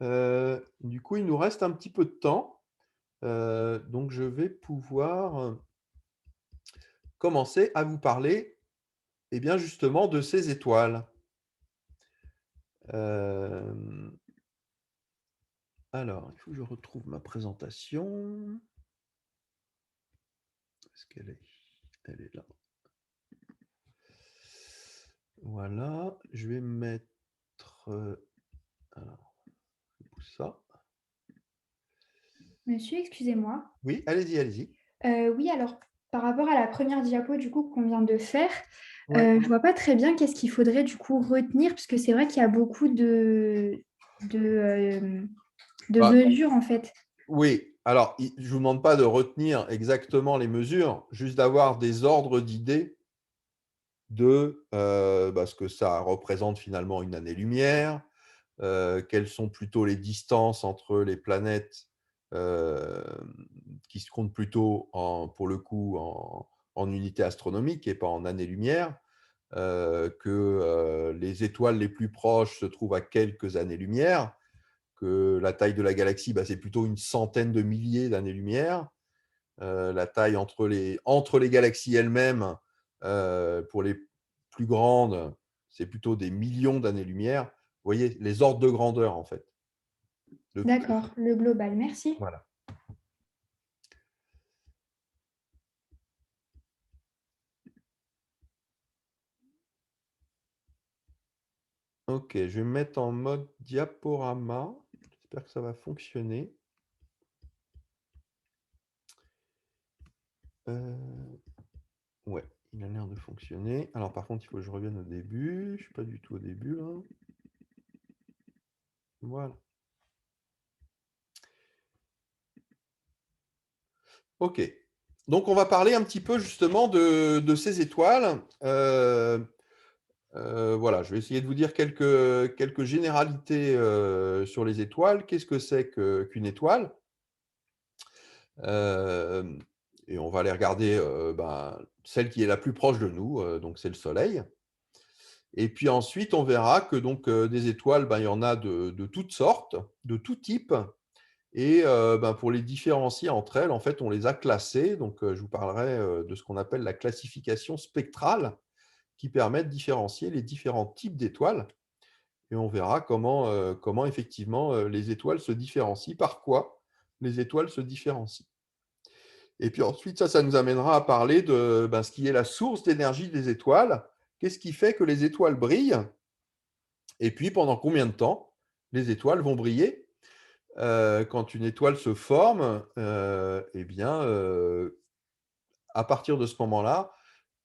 A: Du coup, il nous reste un petit peu de temps. Donc, je vais pouvoir commencer à vous parler bien, justement de ces étoiles. Alors, il faut que je retrouve ma présentation. Est-ce qu'elle est? Elle est là. Voilà, je vais mettre... alors, je pousse ça.
E: Monsieur, excusez-moi.
A: Oui, allez-y, allez-y.
E: Oui, alors par rapport à la première diapo du coup qu'on vient de faire,
A: Ouais.
E: je vois pas très bien qu'est-ce qu'il faudrait du coup retenir, parce que c'est vrai qu'il y a beaucoup de
A: Bah,
E: mesures en fait.
A: Oui, alors je ne vous demande pas de retenir exactement les mesures, juste d'avoir des ordres d'idées de ce que ça représente finalement une année-lumière, quelles sont plutôt les distances entre les planètes qui se comptent plutôt pour le coup en unités astronomiques et pas en années-lumière, que les étoiles les plus proches se trouvent à quelques années-lumière, que la taille de la galaxie, c'est plutôt une centaine de milliers d'années-lumière. La taille entre les galaxies elles-mêmes, pour les plus grandes, c'est plutôt des millions d'années-lumière. Vous voyez, les ordres de grandeur, en fait.
E: D'accord, le global, merci.
A: Voilà. Ok, je vais me mettre en mode diaporama. J'espère que ça va fonctionner. Ouais, il a l'air de fonctionner. Alors par contre, il faut que je revienne au début. Je ne suis pas du tout au début là. Voilà. Ok. Donc on va parler un petit peu justement de ces étoiles. Voilà, je vais essayer de vous dire quelques généralités sur les étoiles. Qu'est-ce que c'est qu'une étoile? Et on va aller regarder celle qui est la plus proche de nous, donc c'est le Soleil. Et puis ensuite, on verra que donc, des étoiles, il y en a de toutes sortes, de tout type. Et pour les différencier entre elles, en fait, on les a classées. Donc, je vous parlerai de ce qu'on appelle la classification spectrale, qui permet de différencier les différents types d'étoiles. Et on verra comment effectivement les étoiles se différencient, par quoi les étoiles se différencient. Et puis ensuite, ça nous amènera à parler de ce qui est la source d'énergie des étoiles qu'est-ce qui fait que les étoiles brillent? Et puis, pendant combien de temps les étoiles vont briller? Quand une étoile se forme, eh bien, à partir de ce moment-là,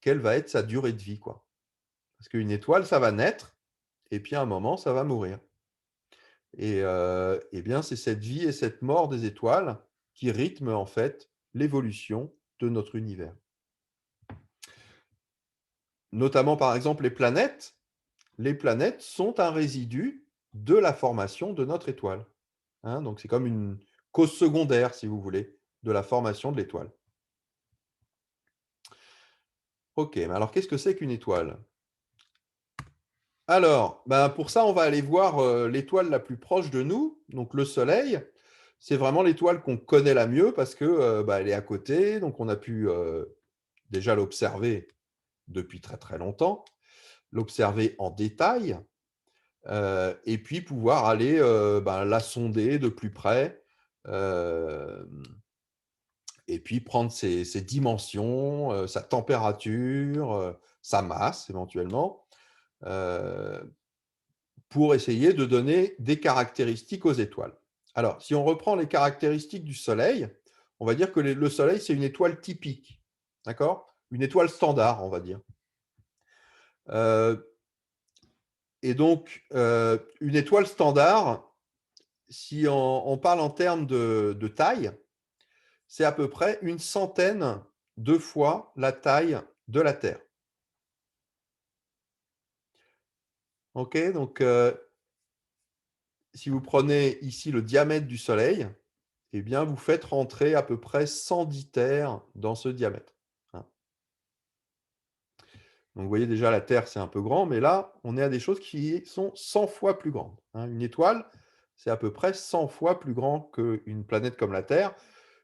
A: quelle va être sa durée de vie, quoi? Parce qu'une étoile, ça va naître et puis à un moment, ça va mourir. Et eh bien, c'est cette vie et cette mort des étoiles qui rythment en fait l'évolution de notre univers. Notamment, par exemple, les planètes. Les planètes sont un résidu de la formation de notre étoile. Hein, donc, c'est comme une cause secondaire, si vous voulez, de la formation de l'étoile. OK, mais alors qu'est-ce que c'est qu'une étoile? Alors, ben, pour ça, on va aller voir l'étoile la plus proche de nous, donc le Soleil. C'est vraiment l'étoile qu'on connaît la mieux parce que bah, elle est à côté, donc on a pu déjà l'observer depuis très très longtemps, l'observer en détail, et puis pouvoir aller ben, la sonder de plus près, et puis prendre ses dimensions, sa température, sa masse éventuellement, pour essayer de donner des caractéristiques aux étoiles. Alors, si on reprend les caractéristiques du Soleil, on va dire que le Soleil, c'est une étoile typique, d'accord? Une étoile standard, on va dire. Et donc, une étoile standard, si on parle en termes de taille, c'est à peu près 100 de fois la taille de la Terre. OK, donc si vous prenez ici le diamètre du Soleil, eh bien, vous faites rentrer à peu près 110 terres dans ce diamètre. Hein. Donc, vous voyez déjà, la Terre, c'est un peu grand, mais là, on est à des choses qui sont 100 fois plus grandes. Hein. Une étoile, c'est à peu près 100 fois plus grand qu'une planète comme la Terre.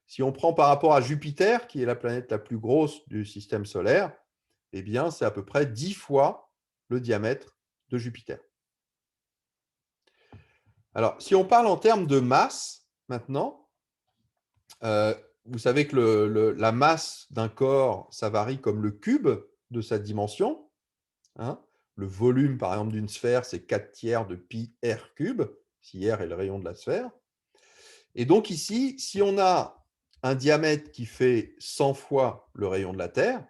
A: Si on prend par rapport à Jupiter, qui est la planète la plus grosse du système solaire, eh bien, c'est à peu près 10 fois le diamètre de Jupiter. Alors, si on parle en termes de masse, maintenant, vous savez que la masse d'un corps, ça varie comme le cube de sa dimension. Hein. Le volume, par exemple, d'une sphère, c'est 4/3 de pi r cube, si r est le rayon de la sphère. Et donc ici, si on a un diamètre qui fait 100 fois le rayon de la Terre,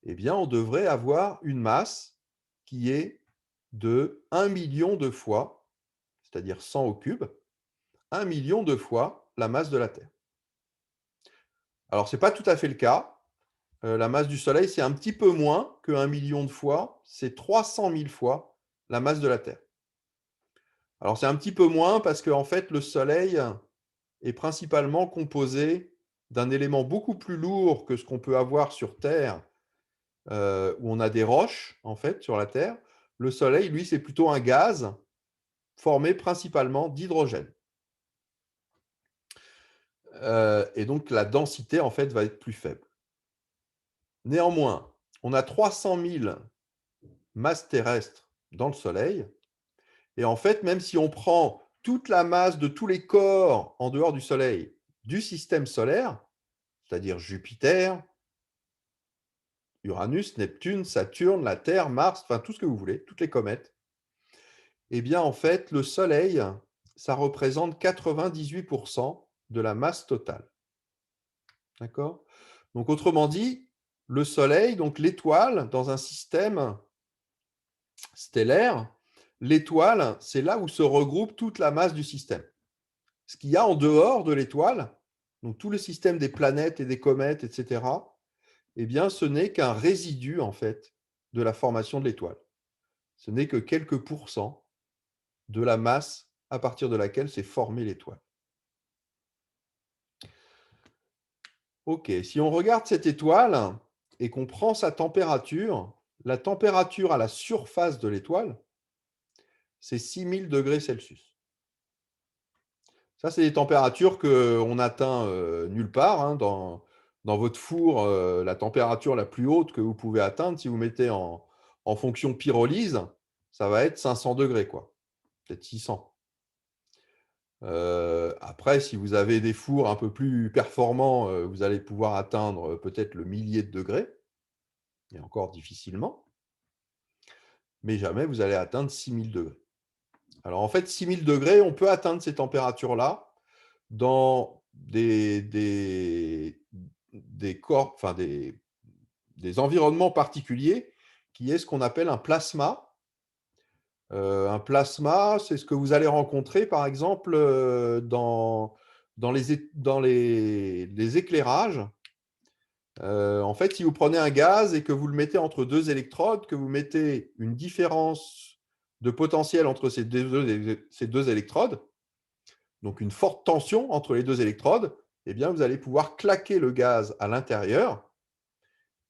A: eh bien, on devrait avoir une masse qui est de 1 million de fois, c'est-à-dire 100 au cube, 1 million de fois la masse de la Terre. Alors, ce n'est pas tout à fait le cas. La masse du Soleil, c'est un petit peu moins que 1 million de fois, c'est 300 000 fois la masse de la Terre. Alors, c'est un petit peu moins parce qu'en fait, le Soleil est principalement composé d'un élément beaucoup plus lourd que ce qu'on peut avoir sur Terre, où on a des roches, en fait, sur la Terre. Le Soleil, lui, c'est plutôt un gaz formé principalement d'hydrogène. Et donc, la densité, en fait, va être plus faible. Néanmoins, on a 300 000 masses terrestres dans le Soleil. Et en fait, même si on prend toute la masse de tous les corps en dehors du Soleil du système solaire, c'est-à-dire Jupiter, Uranus, Neptune, Saturne, la Terre, Mars, enfin tout ce que vous voulez, toutes les comètes, eh bien en fait, le Soleil, ça représente 98% de la masse totale. D'accord? Donc autrement dit, le Soleil, donc l'étoile, dans un système stellaire, l'étoile, c'est là où se regroupe toute la masse du système. Ce qu'il y a en dehors de l'étoile, donc tout le système des planètes et des comètes, etc., eh bien, ce n'est qu'un résidu, en fait, de la formation de l'étoile. Ce n'est que quelques pourcents de la masse à partir de laquelle s'est formée l'étoile. OK, si on regarde cette étoile et qu'on prend sa température, la température à la surface de l'étoile, c'est 6000 degrés Celsius. Ça, c'est des températures qu'on atteint nulle part. Hein, dans votre four, la température la plus haute que vous pouvez atteindre, si vous mettez en fonction pyrolyse, ça va être 500 degrés, quoi. Peut-être 600. Après, si vous avez des fours un peu plus performants, vous allez pouvoir atteindre peut-être le millier de degrés, et encore difficilement. mais jamais vous allez atteindre 6000 degrés. Alors en fait, 6000 degrés, on peut atteindre ces températures-là dans des corps, enfin des environnements particuliers, qui est ce qu'on appelle un plasma. Un plasma, c'est ce que vous allez rencontrer, par exemple, dans les éclairages. En fait, si vous prenez un gaz et que vous le mettez entre deux électrodes, que vous mettez une différence de potentiel entre ces deux électrodes, donc une forte tension entre les deux électrodes, eh bien, vous allez pouvoir claquer le gaz à l'intérieur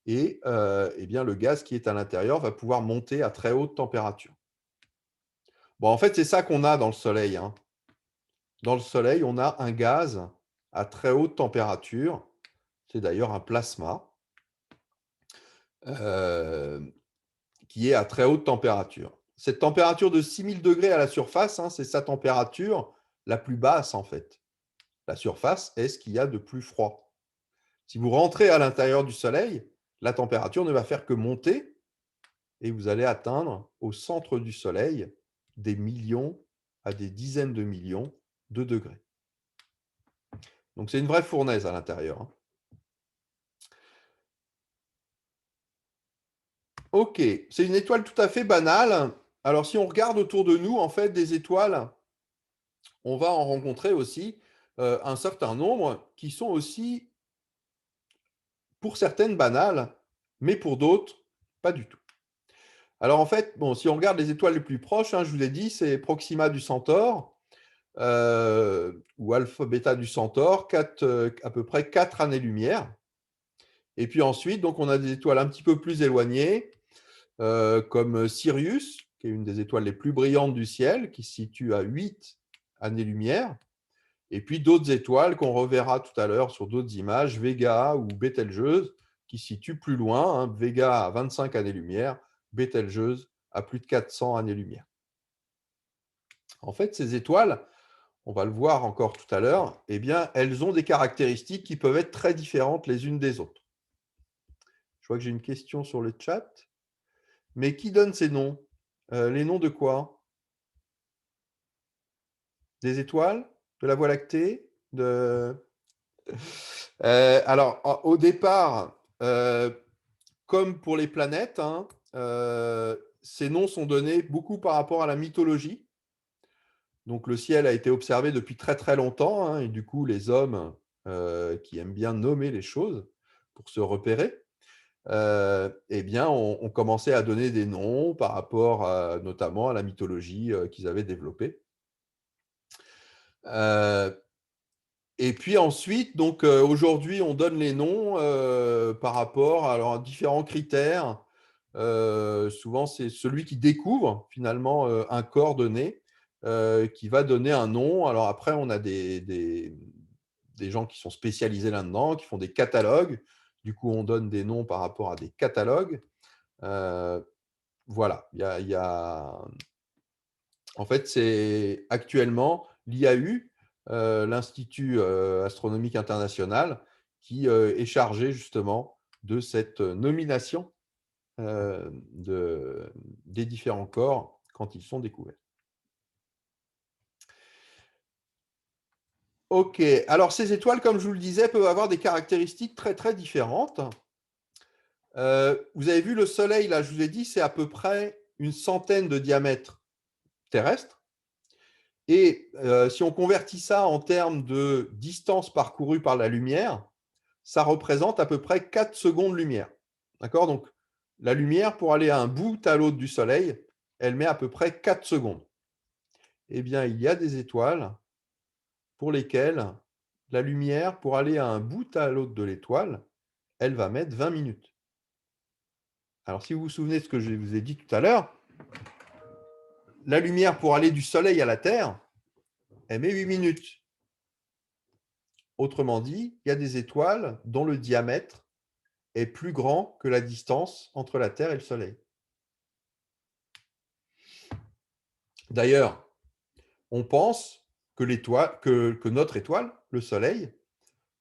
A: et eh bien, le gaz qui est à l'intérieur va pouvoir monter à très haute température. Bon, en fait, c'est ça qu'on a dans le Soleil, hein. Dans le Soleil, on a un gaz à très haute température. C'est d'ailleurs un plasma qui est à très haute température. Cette température de 6000 degrés à la surface, hein, c'est sa température la plus basse, en fait. La surface est ce qu'il y a de plus froid. Si vous rentrez à l'intérieur du Soleil, la température ne va faire que monter et vous allez atteindre au centre du Soleil des millions à des dizaines de millions de degrés. Donc c'est une vraie fournaise à l'intérieur, hein. Ok, c'est une étoile tout à fait banale. Alors si on regarde autour de nous, en fait, des étoiles, on va en rencontrer aussi un certain nombre qui sont aussi, pour certaines, banales, mais pour d'autres, pas du tout. Alors en fait, bon, si on regarde les étoiles les plus proches, hein, je vous ai dit, c'est Proxima du Centaure ou Alpha Beta du Centaure, à peu près 4 années-lumière. Et puis ensuite, donc, on a des étoiles un petit peu plus éloignées, comme Sirius, qui est une des étoiles les plus brillantes du ciel, qui se situe à 8 années-lumière. Et puis d'autres étoiles qu'on reverra tout à l'heure sur d'autres images, Vega ou Bételgeuse, qui se situent plus loin, hein, Vega à 25 années-lumière, Bételgeuse à plus de 400 années-lumière. En fait, ces étoiles, on va le voir encore tout à l'heure, eh bien, elles ont des caractéristiques qui peuvent être très différentes les unes des autres. Je vois que j'ai une question sur le chat. Mais qui donne ces noms? Les noms de quoi? Des étoiles? De la Voie lactée? Alors, au départ, comme pour les planètes, hein, ces noms sont donnés beaucoup par rapport à la mythologie. Donc, le ciel a été observé depuis très très longtemps, hein, et du coup, les hommes qui aiment bien nommer les choses pour se repérer, eh bien, on commençait à donner des noms par rapport notamment à la mythologie qu'ils avaient développée. Et puis ensuite, donc aujourd'hui, on donne les noms par rapport à différents critères. Souvent, c'est celui qui découvre finalement un corps donné qui va donner un nom. Alors après, on a des gens qui sont spécialisés là-dedans, qui font des catalogues. Du coup, on donne des noms par rapport à des catalogues. Voilà, en fait, c'est actuellement l'IAU, l'Institut astronomique international, qui est chargé justement de cette nomination des différents corps quand ils sont découverts. Ok, alors ces étoiles, comme je vous le disais, peuvent avoir des caractéristiques très très différentes. Vous avez vu le Soleil, là, je vous ai dit, c'est à peu près une centaine de diamètres terrestres. Et si on convertit ça en termes de distance parcourue par la lumière, ça représente à peu près 4 secondes-lumière. D'accord? Donc, la lumière, pour aller à un bout à l'autre du Soleil, elle met à peu près 4 secondes. Eh bien, il y a des étoiles pour lesquelles la lumière, pour aller à un bout à l'autre de l'étoile, elle va mettre 20 minutes. Alors, si vous vous souvenez de ce que je vous ai dit tout à l'heure, la lumière pour aller du Soleil à la Terre, elle met 8 minutes. Autrement dit, il y a des étoiles dont le diamètre est plus grand que la distance entre la Terre et le Soleil. D'ailleurs, on pense que notre étoile, le Soleil,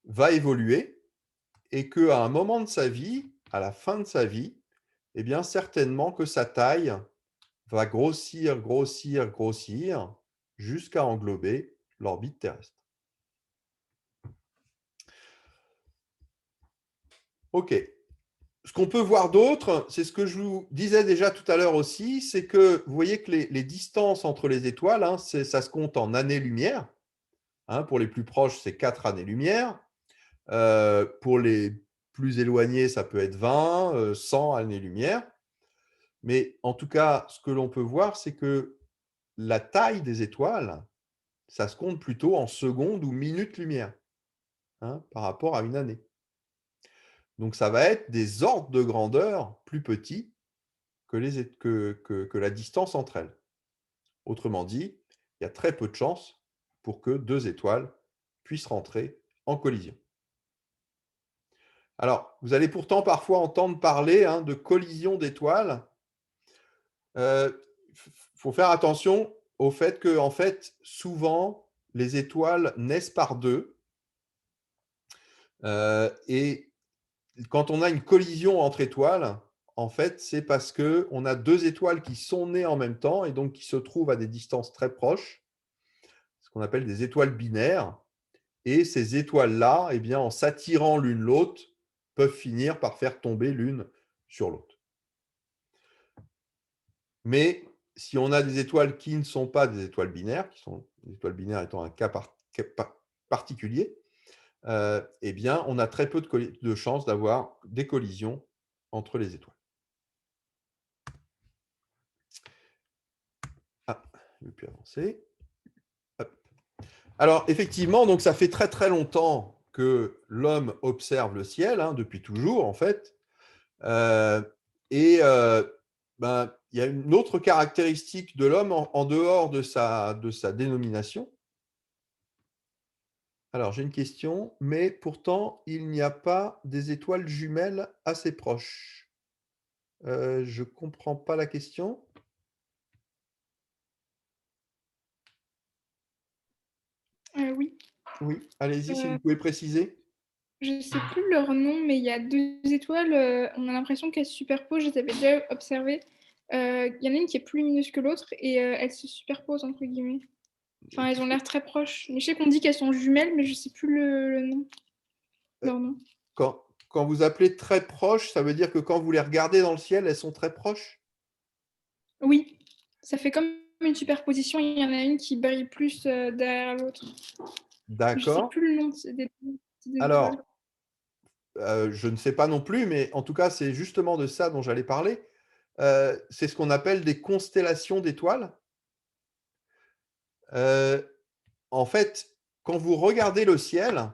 A: va évoluer et qu'à un moment de sa vie, à la fin de sa vie, eh bien certainement que sa taille va grossir, grossir, grossir jusqu'à englober l'orbite terrestre. OK. Ce qu'on peut voir d'autre, c'est ce que je vous disais déjà tout à l'heure aussi, c'est que vous voyez que les distances entre les étoiles, hein, ça se compte en années-lumière. Hein, pour les plus proches, c'est 4 années-lumière. Pour les plus éloignés, ça peut être 20, 100 années-lumière. Mais en tout cas, ce que l'on peut voir, c'est que la taille des étoiles, ça se compte plutôt en secondes ou minutes-lumière, hein, par rapport à une année. Donc, ça va être des ordres de grandeur plus petits que la distance entre elles. Autrement dit, il y a très peu de chances pour que 2 étoiles puissent rentrer en collision. Alors, vous allez pourtant parfois entendre parler, hein, de collision d'étoiles. Il faut faire attention au fait que, en fait, souvent, les étoiles naissent par deux. Et quand on a une collision entre étoiles, en fait, c'est parce qu'on a deux étoiles qui sont nées en même temps et donc qui se trouvent à des distances très proches, ce qu'on appelle des étoiles binaires. Et ces étoiles-là, eh bien, en s'attirant l'une l'autre, peuvent finir par faire tomber l'une sur l'autre. Mais si on a des étoiles qui ne sont pas des étoiles binaires, les étoiles binaires étant un cas particulier, eh bien, on a très peu de chances d'avoir des collisions entre les étoiles. Ah, je ne vais plus avancer. Hop. Alors, effectivement, donc ça fait très très longtemps que l'homme observe le ciel, hein, depuis toujours en fait. Et il y a une autre caractéristique de l'homme en dehors de sa dénomination. Alors, j'ai une question, mais pourtant, il n'y a pas des étoiles jumelles assez proches. Je ne comprends pas la question.
C: Oui.
A: Oui, allez-y, si
C: Euh,
A: vous pouvez préciser.
C: Je ne sais plus leur nom, mais il y a deux étoiles. On a l'impression qu'elles se superposent. Je les avais déjà observées. Il y en a une qui est plus lumineuse que l'autre et elles se superposent, entre guillemets. Enfin, elles ont l'air très proches. Mais je sais qu'on dit qu'elles sont jumelles, mais je ne sais plus le nom. Leur nom.
A: Quand vous appelez très proches, ça veut dire que quand vous les regardez dans le ciel, elles sont très proches?
C: Oui, ça fait comme une superposition. Il y en a une qui brille plus derrière l'autre. Je ne sais
A: D'accord.
C: plus le nom de des étoiles.
A: Alors, je ne sais pas non plus, mais en tout cas, c'est justement de ça dont j'allais parler. C'est ce qu'on appelle des constellations d'étoiles. En fait, quand vous regardez le ciel,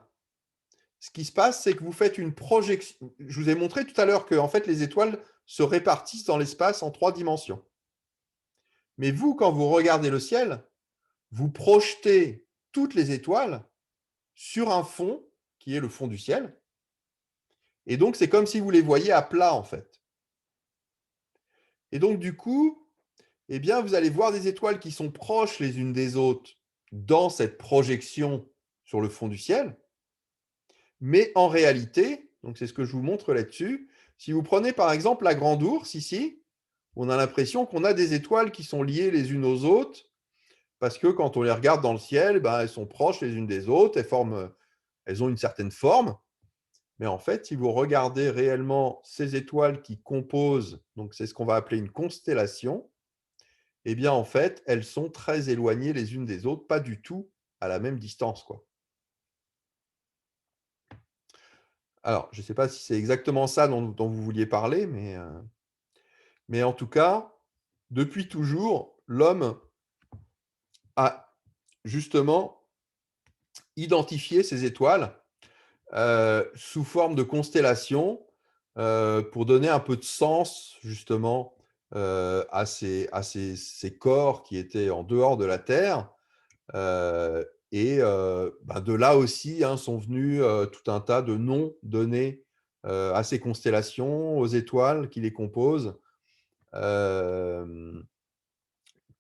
A: ce qui se passe, c'est que vous faites une projection. Je vous ai montré tout à l'heure que en fait, les étoiles se répartissent dans l'espace en 3 dimensions. Mais vous, quand vous regardez le ciel, vous projetez toutes les étoiles sur un fond qui est le fond du ciel. Et donc, c'est comme si vous les voyiez à plat, en fait. Et donc, du coup, eh bien, vous allez voir des étoiles qui sont proches les unes des autres dans cette projection sur le fond du ciel. Mais en réalité, donc c'est ce que je vous montre là-dessus, si vous prenez par exemple la Grande Ourse ici, on a l'impression qu'on a des étoiles qui sont liées les unes aux autres, parce que quand on les regarde dans le ciel, elles sont proches les unes des autres, elles ont une certaine forme. Mais en fait, si vous regardez réellement ces étoiles qui composent, donc c'est ce qu'on va appeler une constellation, eh bien en fait, elles sont très éloignées les unes des autres, pas du tout à la même distance, quoi. Alors, je ne sais pas si c'est exactement ça dont vous vouliez parler, mais en tout cas, depuis toujours, l'homme a justement identifié ces étoiles sous forme de constellations pour donner un peu de sens justement à ces corps qui étaient en dehors de la Terre. De là aussi, hein, sont venus tout un tas de noms donnés à ces constellations, aux étoiles qui les composent, par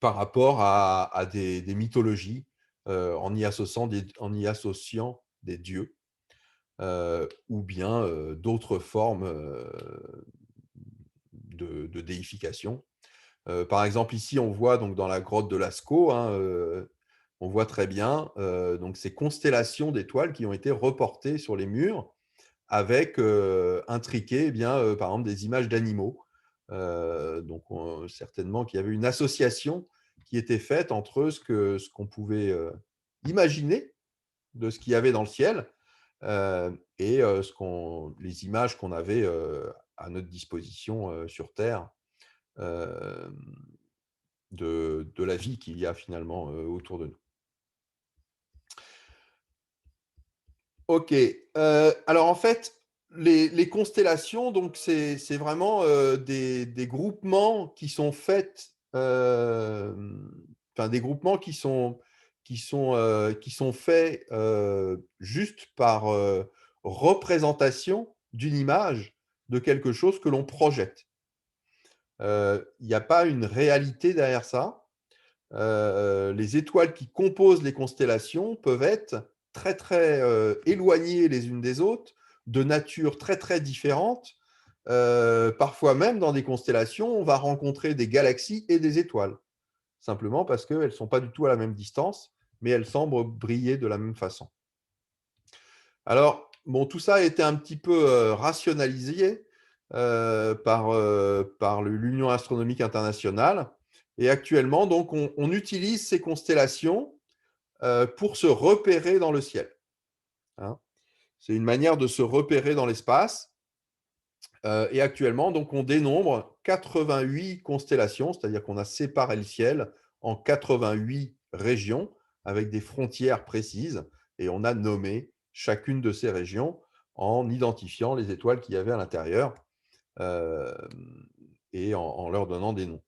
A: rapport à des mythologies, en y associant des dieux, ou bien d'autres formes de déification. Par exemple, ici, on voit donc dans la grotte de Lascaux, hein, on voit très bien donc ces constellations d'étoiles qui ont été reportées sur les murs avec intriquées, par exemple, des images d'animaux. Donc, certainement qu'il y avait une association qui était faite entre ce qu'on pouvait imaginer de ce qu'il y avait dans le ciel et les images qu'on avait à notre disposition sur Terre de la vie qu'il y a finalement autour de nous. Ok. Alors en fait, les constellations, donc c'est vraiment des groupements qui sont faits, enfin des groupements qui sont faits juste par représentation d'une image de quelque chose que l'on projette. Il n'y a pas une réalité derrière ça. Les étoiles qui composent les constellations peuvent être très, très éloignées les unes des autres, de nature très, très différente. Parfois même, dans des constellations, on va rencontrer des galaxies et des étoiles, simplement parce qu'elles ne sont pas du tout à la même distance, mais elles semblent briller de la même façon. Alors, bon, tout ça a été un petit peu rationalisé par l'Union astronomique internationale. Et actuellement, donc, on utilise ces constellations pour se repérer dans le ciel. Hein. C'est une manière de se repérer dans l'espace. Et actuellement, donc, on dénombre 88 constellations, c'est-à-dire qu'on a séparé le ciel en 88 régions avec des frontières précises et on a nommé chacune de ces régions en identifiant les étoiles qu'il y avait à l'intérieur et en leur donnant des noms.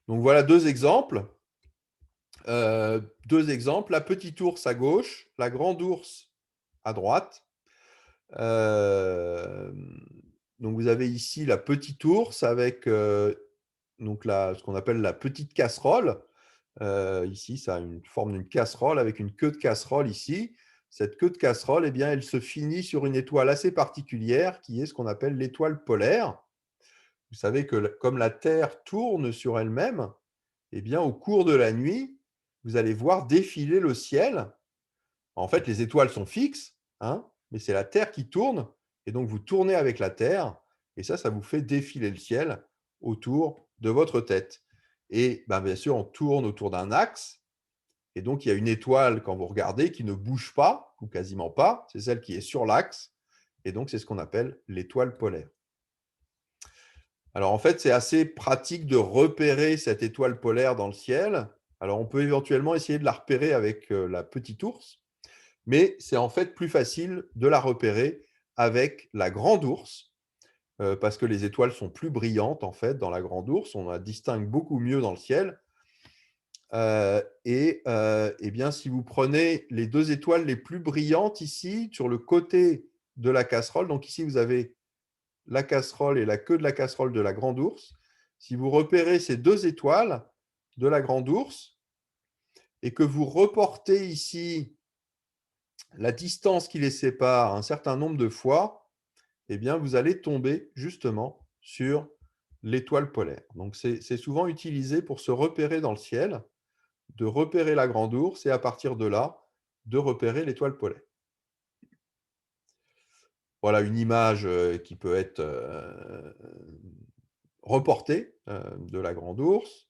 A: Donc voilà deux exemples. La petite ours à gauche, la grande ours à droite. Donc vous avez ici la petite ours avec donc ce qu'on appelle la petite casserole. Ici, ça a une forme d'une casserole avec une queue de casserole ici. Cette queue de casserole, eh bien, elle se finit sur une étoile assez particulière qui est ce qu'on appelle l'étoile polaire. Vous savez que comme la Terre tourne sur elle-même, eh bien, au cours de la nuit, vous allez voir défiler le ciel. En fait, les étoiles sont fixes, hein, mais c'est la Terre qui tourne, et donc vous tournez avec la Terre, et ça vous fait défiler le ciel autour de votre tête. Et bien sûr, on tourne autour d'un axe, et donc il y a une étoile, quand vous regardez, qui ne bouge pas, ou quasiment pas, c'est celle qui est sur l'axe, et donc c'est ce qu'on appelle l'étoile polaire. Alors en fait, c'est assez pratique de repérer cette étoile polaire dans le ciel. Alors on peut éventuellement essayer de la repérer avec la petite ours, mais c'est en fait plus facile de la repérer avec la grande ours, parce que les étoiles sont plus brillantes en fait dans la grande ours, on la distingue beaucoup mieux dans le ciel. Et bien, si vous prenez les deux étoiles les plus brillantes ici, sur le côté de la casserole, donc ici vous avez la casserole et la queue de la casserole de la grande ours, si vous repérez ces deux étoiles de la grande ours et que vous reportez ici la distance qui les sépare un certain nombre de fois, eh bien, vous allez tomber justement sur l'étoile polaire. Donc, c'est souvent utilisé pour se repérer dans le ciel, de repérer la grande ours et à partir de là, de repérer l'étoile polaire. Voilà une image qui peut être reportée de la grande ours.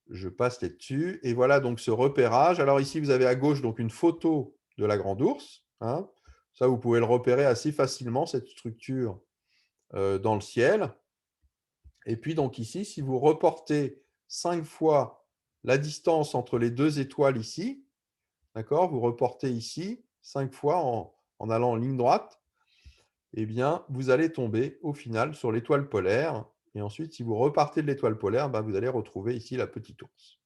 A: Je passe là-dessus. Et voilà donc ce repérage. Alors ici, vous avez à gauche donc une photo de la grande ours. Hein. Ça, vous pouvez le repérer assez facilement, cette structure dans le ciel. Et puis donc ici, si vous reportez 5 fois la distance entre les deux étoiles ici, d'accord, vous reportez ici 5 fois en allant en ligne droite, eh bien, vous allez tomber au final sur l'étoile polaire. Et ensuite, si vous repartez de l'étoile polaire, vous allez retrouver ici la petite ours.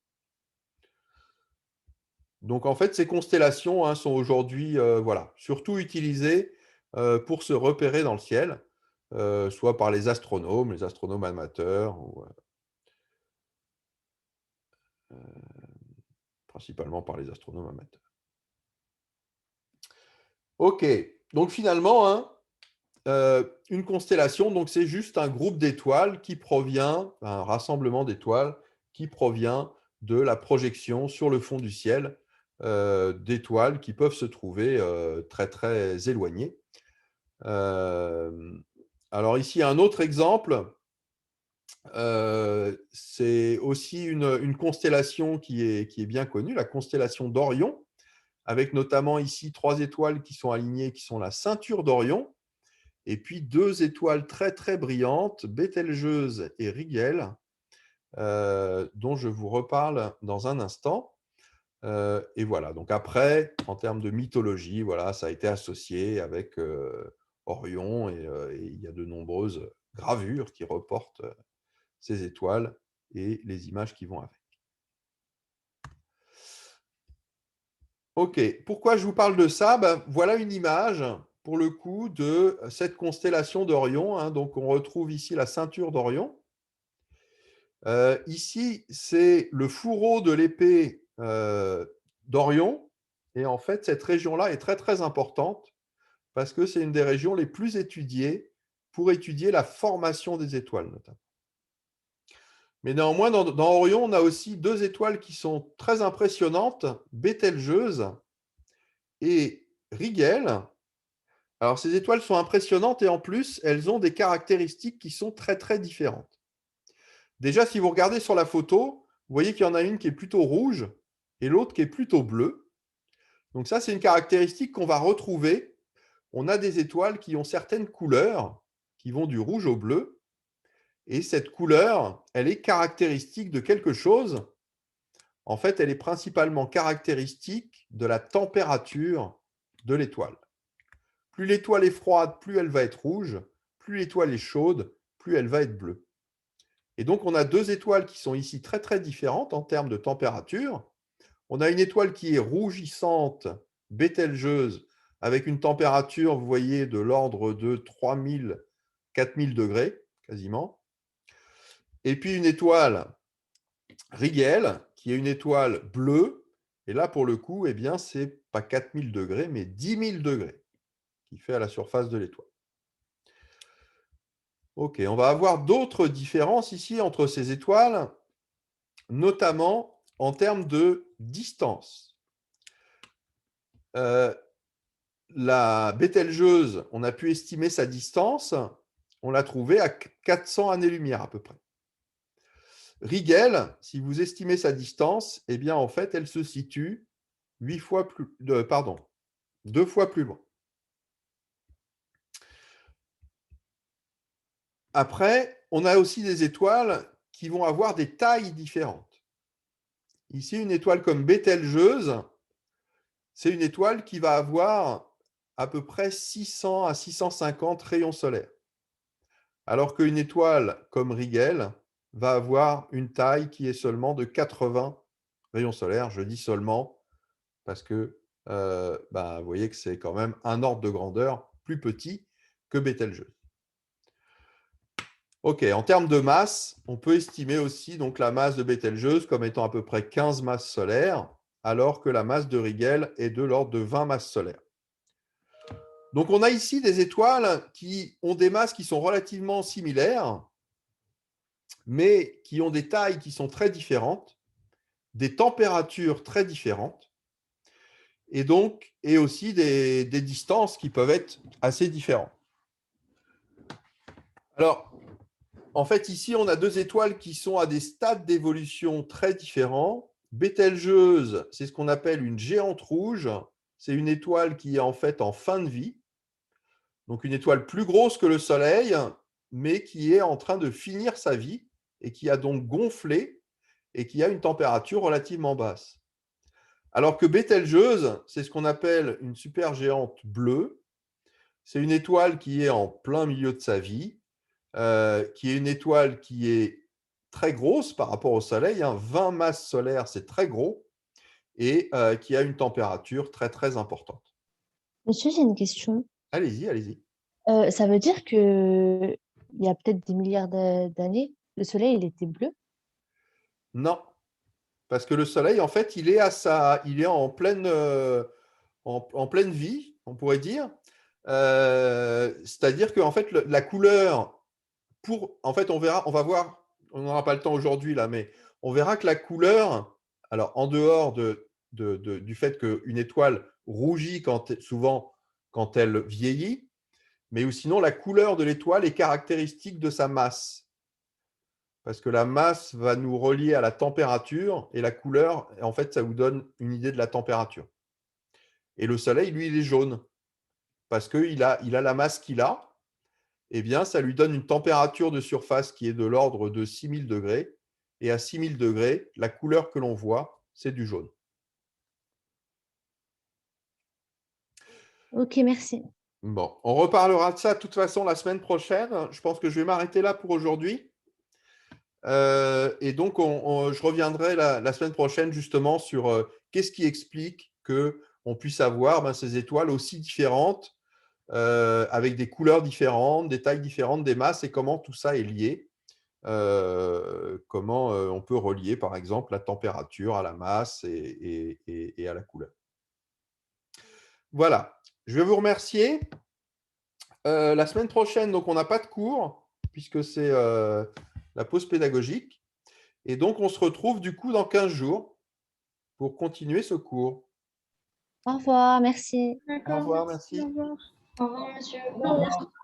A: Donc, en fait, ces constellations sont aujourd'hui surtout utilisées pour se repérer dans le ciel, soit par les astronomes amateurs, ou, principalement par les astronomes amateurs. Ok, donc finalement, une constellation, donc c'est juste un groupe d'étoiles qui provient, un rassemblement d'étoiles qui provient de la projection sur le fond du ciel d'étoiles qui peuvent se trouver très très éloignées. Alors ici, un autre exemple, c'est aussi une constellation qui est bien connue, la constellation d'Orion, avec notamment ici 3 étoiles qui sont alignées, qui sont la ceinture d'Orion, et puis 2 étoiles très très brillantes, Bételgeuse et Rigel, dont je vous reparle dans un instant. Et voilà, donc après, en termes de mythologie, voilà, ça a été associé avec Orion, et il y a de nombreuses gravures qui reportent ces étoiles et les images qui vont avec. Ok, pourquoi je vous parle de ça? Voilà une image, pour le coup, de cette constellation d'Orion, hein. Donc, on retrouve ici la ceinture d'Orion. Ici, c'est le fourreau de l'épée d'Orion. Et en fait, cette région-là est très, très importante parce que c'est une des régions les plus étudiées pour étudier la formation des étoiles, notamment. Mais néanmoins, dans Orion, on a aussi 2 étoiles qui sont très impressionnantes, Bételgeuse et Rigel. Alors, ces étoiles sont impressionnantes et en plus, elles ont des caractéristiques qui sont très, très différentes. Déjà, si vous regardez sur la photo, vous voyez qu'il y en a une qui est plutôt rouge et l'autre qui est plutôt bleue. Donc ça, c'est une caractéristique qu'on va retrouver. On a des étoiles qui ont certaines couleurs, qui vont du rouge au bleu. Et cette couleur, elle est caractéristique de quelque chose. En fait, elle est principalement caractéristique de la température de l'étoile. Plus l'étoile est froide, plus elle va être rouge. Plus l'étoile est chaude, plus elle va être bleue. Et donc, on a 2 étoiles qui sont ici très, très différentes en termes de température. On a une étoile qui est rougissante, Bételgeuse, avec une température, vous voyez, de l'ordre de 3000, 4000 degrés, quasiment. Et puis une étoile Rigel, qui est une étoile bleue. Et là, pour le coup, eh bien, ce n'est pas 4000 degrés, mais 10 000 degrés qui fait à la surface de l'étoile. Ok, on va avoir d'autres différences ici entre ces étoiles, notamment en termes de distance. La Bételgeuse, on a pu estimer sa distance, on l'a trouvée à 400 années-lumière à peu près. Rigel, si vous estimez sa distance, eh bien en fait, elle se situe 2 fois plus loin. Après, on a aussi des étoiles qui vont avoir des tailles différentes. Ici, une étoile comme Bételgeuse, c'est une étoile qui va avoir à peu près 600 à 650 rayons solaires. Alors qu'une étoile comme Rigel va avoir une taille qui est seulement de 80 rayons solaires. Je dis seulement parce que vous voyez que c'est quand même un ordre de grandeur plus petit que Bételgeuse. Ok, en termes de masse, on peut estimer aussi donc la masse de Bételgeuse comme étant à peu près 15 masses solaires, alors que la masse de Rigel est de l'ordre de 20 masses solaires. Donc on a ici des étoiles qui ont des masses qui sont relativement similaires, mais qui ont des tailles qui sont très différentes, des températures très différentes, et aussi des distances qui peuvent être assez différentes. Alors, en fait, ici, on a 2 étoiles qui sont à des stades d'évolution très différents. Bételgeuse, c'est ce qu'on appelle une géante rouge. C'est une étoile qui est en fait en fin de vie. Donc, une étoile plus grosse que le Soleil, mais qui est en train de finir sa vie et qui a donc gonflé et qui a une température relativement basse. Alors que Bételgeuse, c'est ce qu'on appelle une supergéante bleue. C'est une étoile qui est en plein milieu de sa vie, qui est une étoile qui est très grosse par rapport au Soleil. 20 masses solaires, c'est très gros, et qui a une température très, très importante.
F: Monsieur, j'ai une question.
A: Allez-y, allez-y.
F: Ça veut dire que il y a peut-être des milliards d'années, le Soleil, il était bleu?
A: Non, parce que le Soleil, en fait, il est en pleine vie, on pourrait dire. C'est-à-dire qu'en fait, la couleur, en fait, on va voir, on n'aura pas le temps aujourd'hui là, mais on verra que la couleur, alors en dehors du fait qu'une étoile rougit souvent quand elle vieillit, mais ou sinon la couleur de l'étoile est caractéristique de sa masse. Parce que la masse va nous relier à la température et la couleur, en fait, ça vous donne une idée de la température. Et le Soleil, lui, il est jaune parce qu'il a la masse qu'il a. Eh bien, ça lui donne une température de surface qui est de l'ordre de 6000 degrés. Et à 6000 degrés, la couleur que l'on voit, c'est du jaune.
F: Ok, merci.
A: Bon, on reparlera de ça de toute façon la semaine prochaine. Je pense que je vais m'arrêter là pour aujourd'hui. Et donc, je reviendrai la semaine prochaine justement sur qu'est-ce qui explique qu'on puisse avoir ces étoiles aussi différentes, avec des couleurs différentes, des tailles différentes, des masses, et comment tout ça est lié. Comment on peut relier, par exemple, la température à la masse et à la couleur. Voilà, je vais vous remercier. La semaine prochaine, donc, on n'a pas de cours, puisque c'est la pause pédagogique. Et donc, on se retrouve du coup dans 15 jours pour continuer ce cours.
F: Au revoir, merci.
A: Au revoir, merci.
C: Au revoir.
D: Au revoir, monsieur.
B: Au revoir.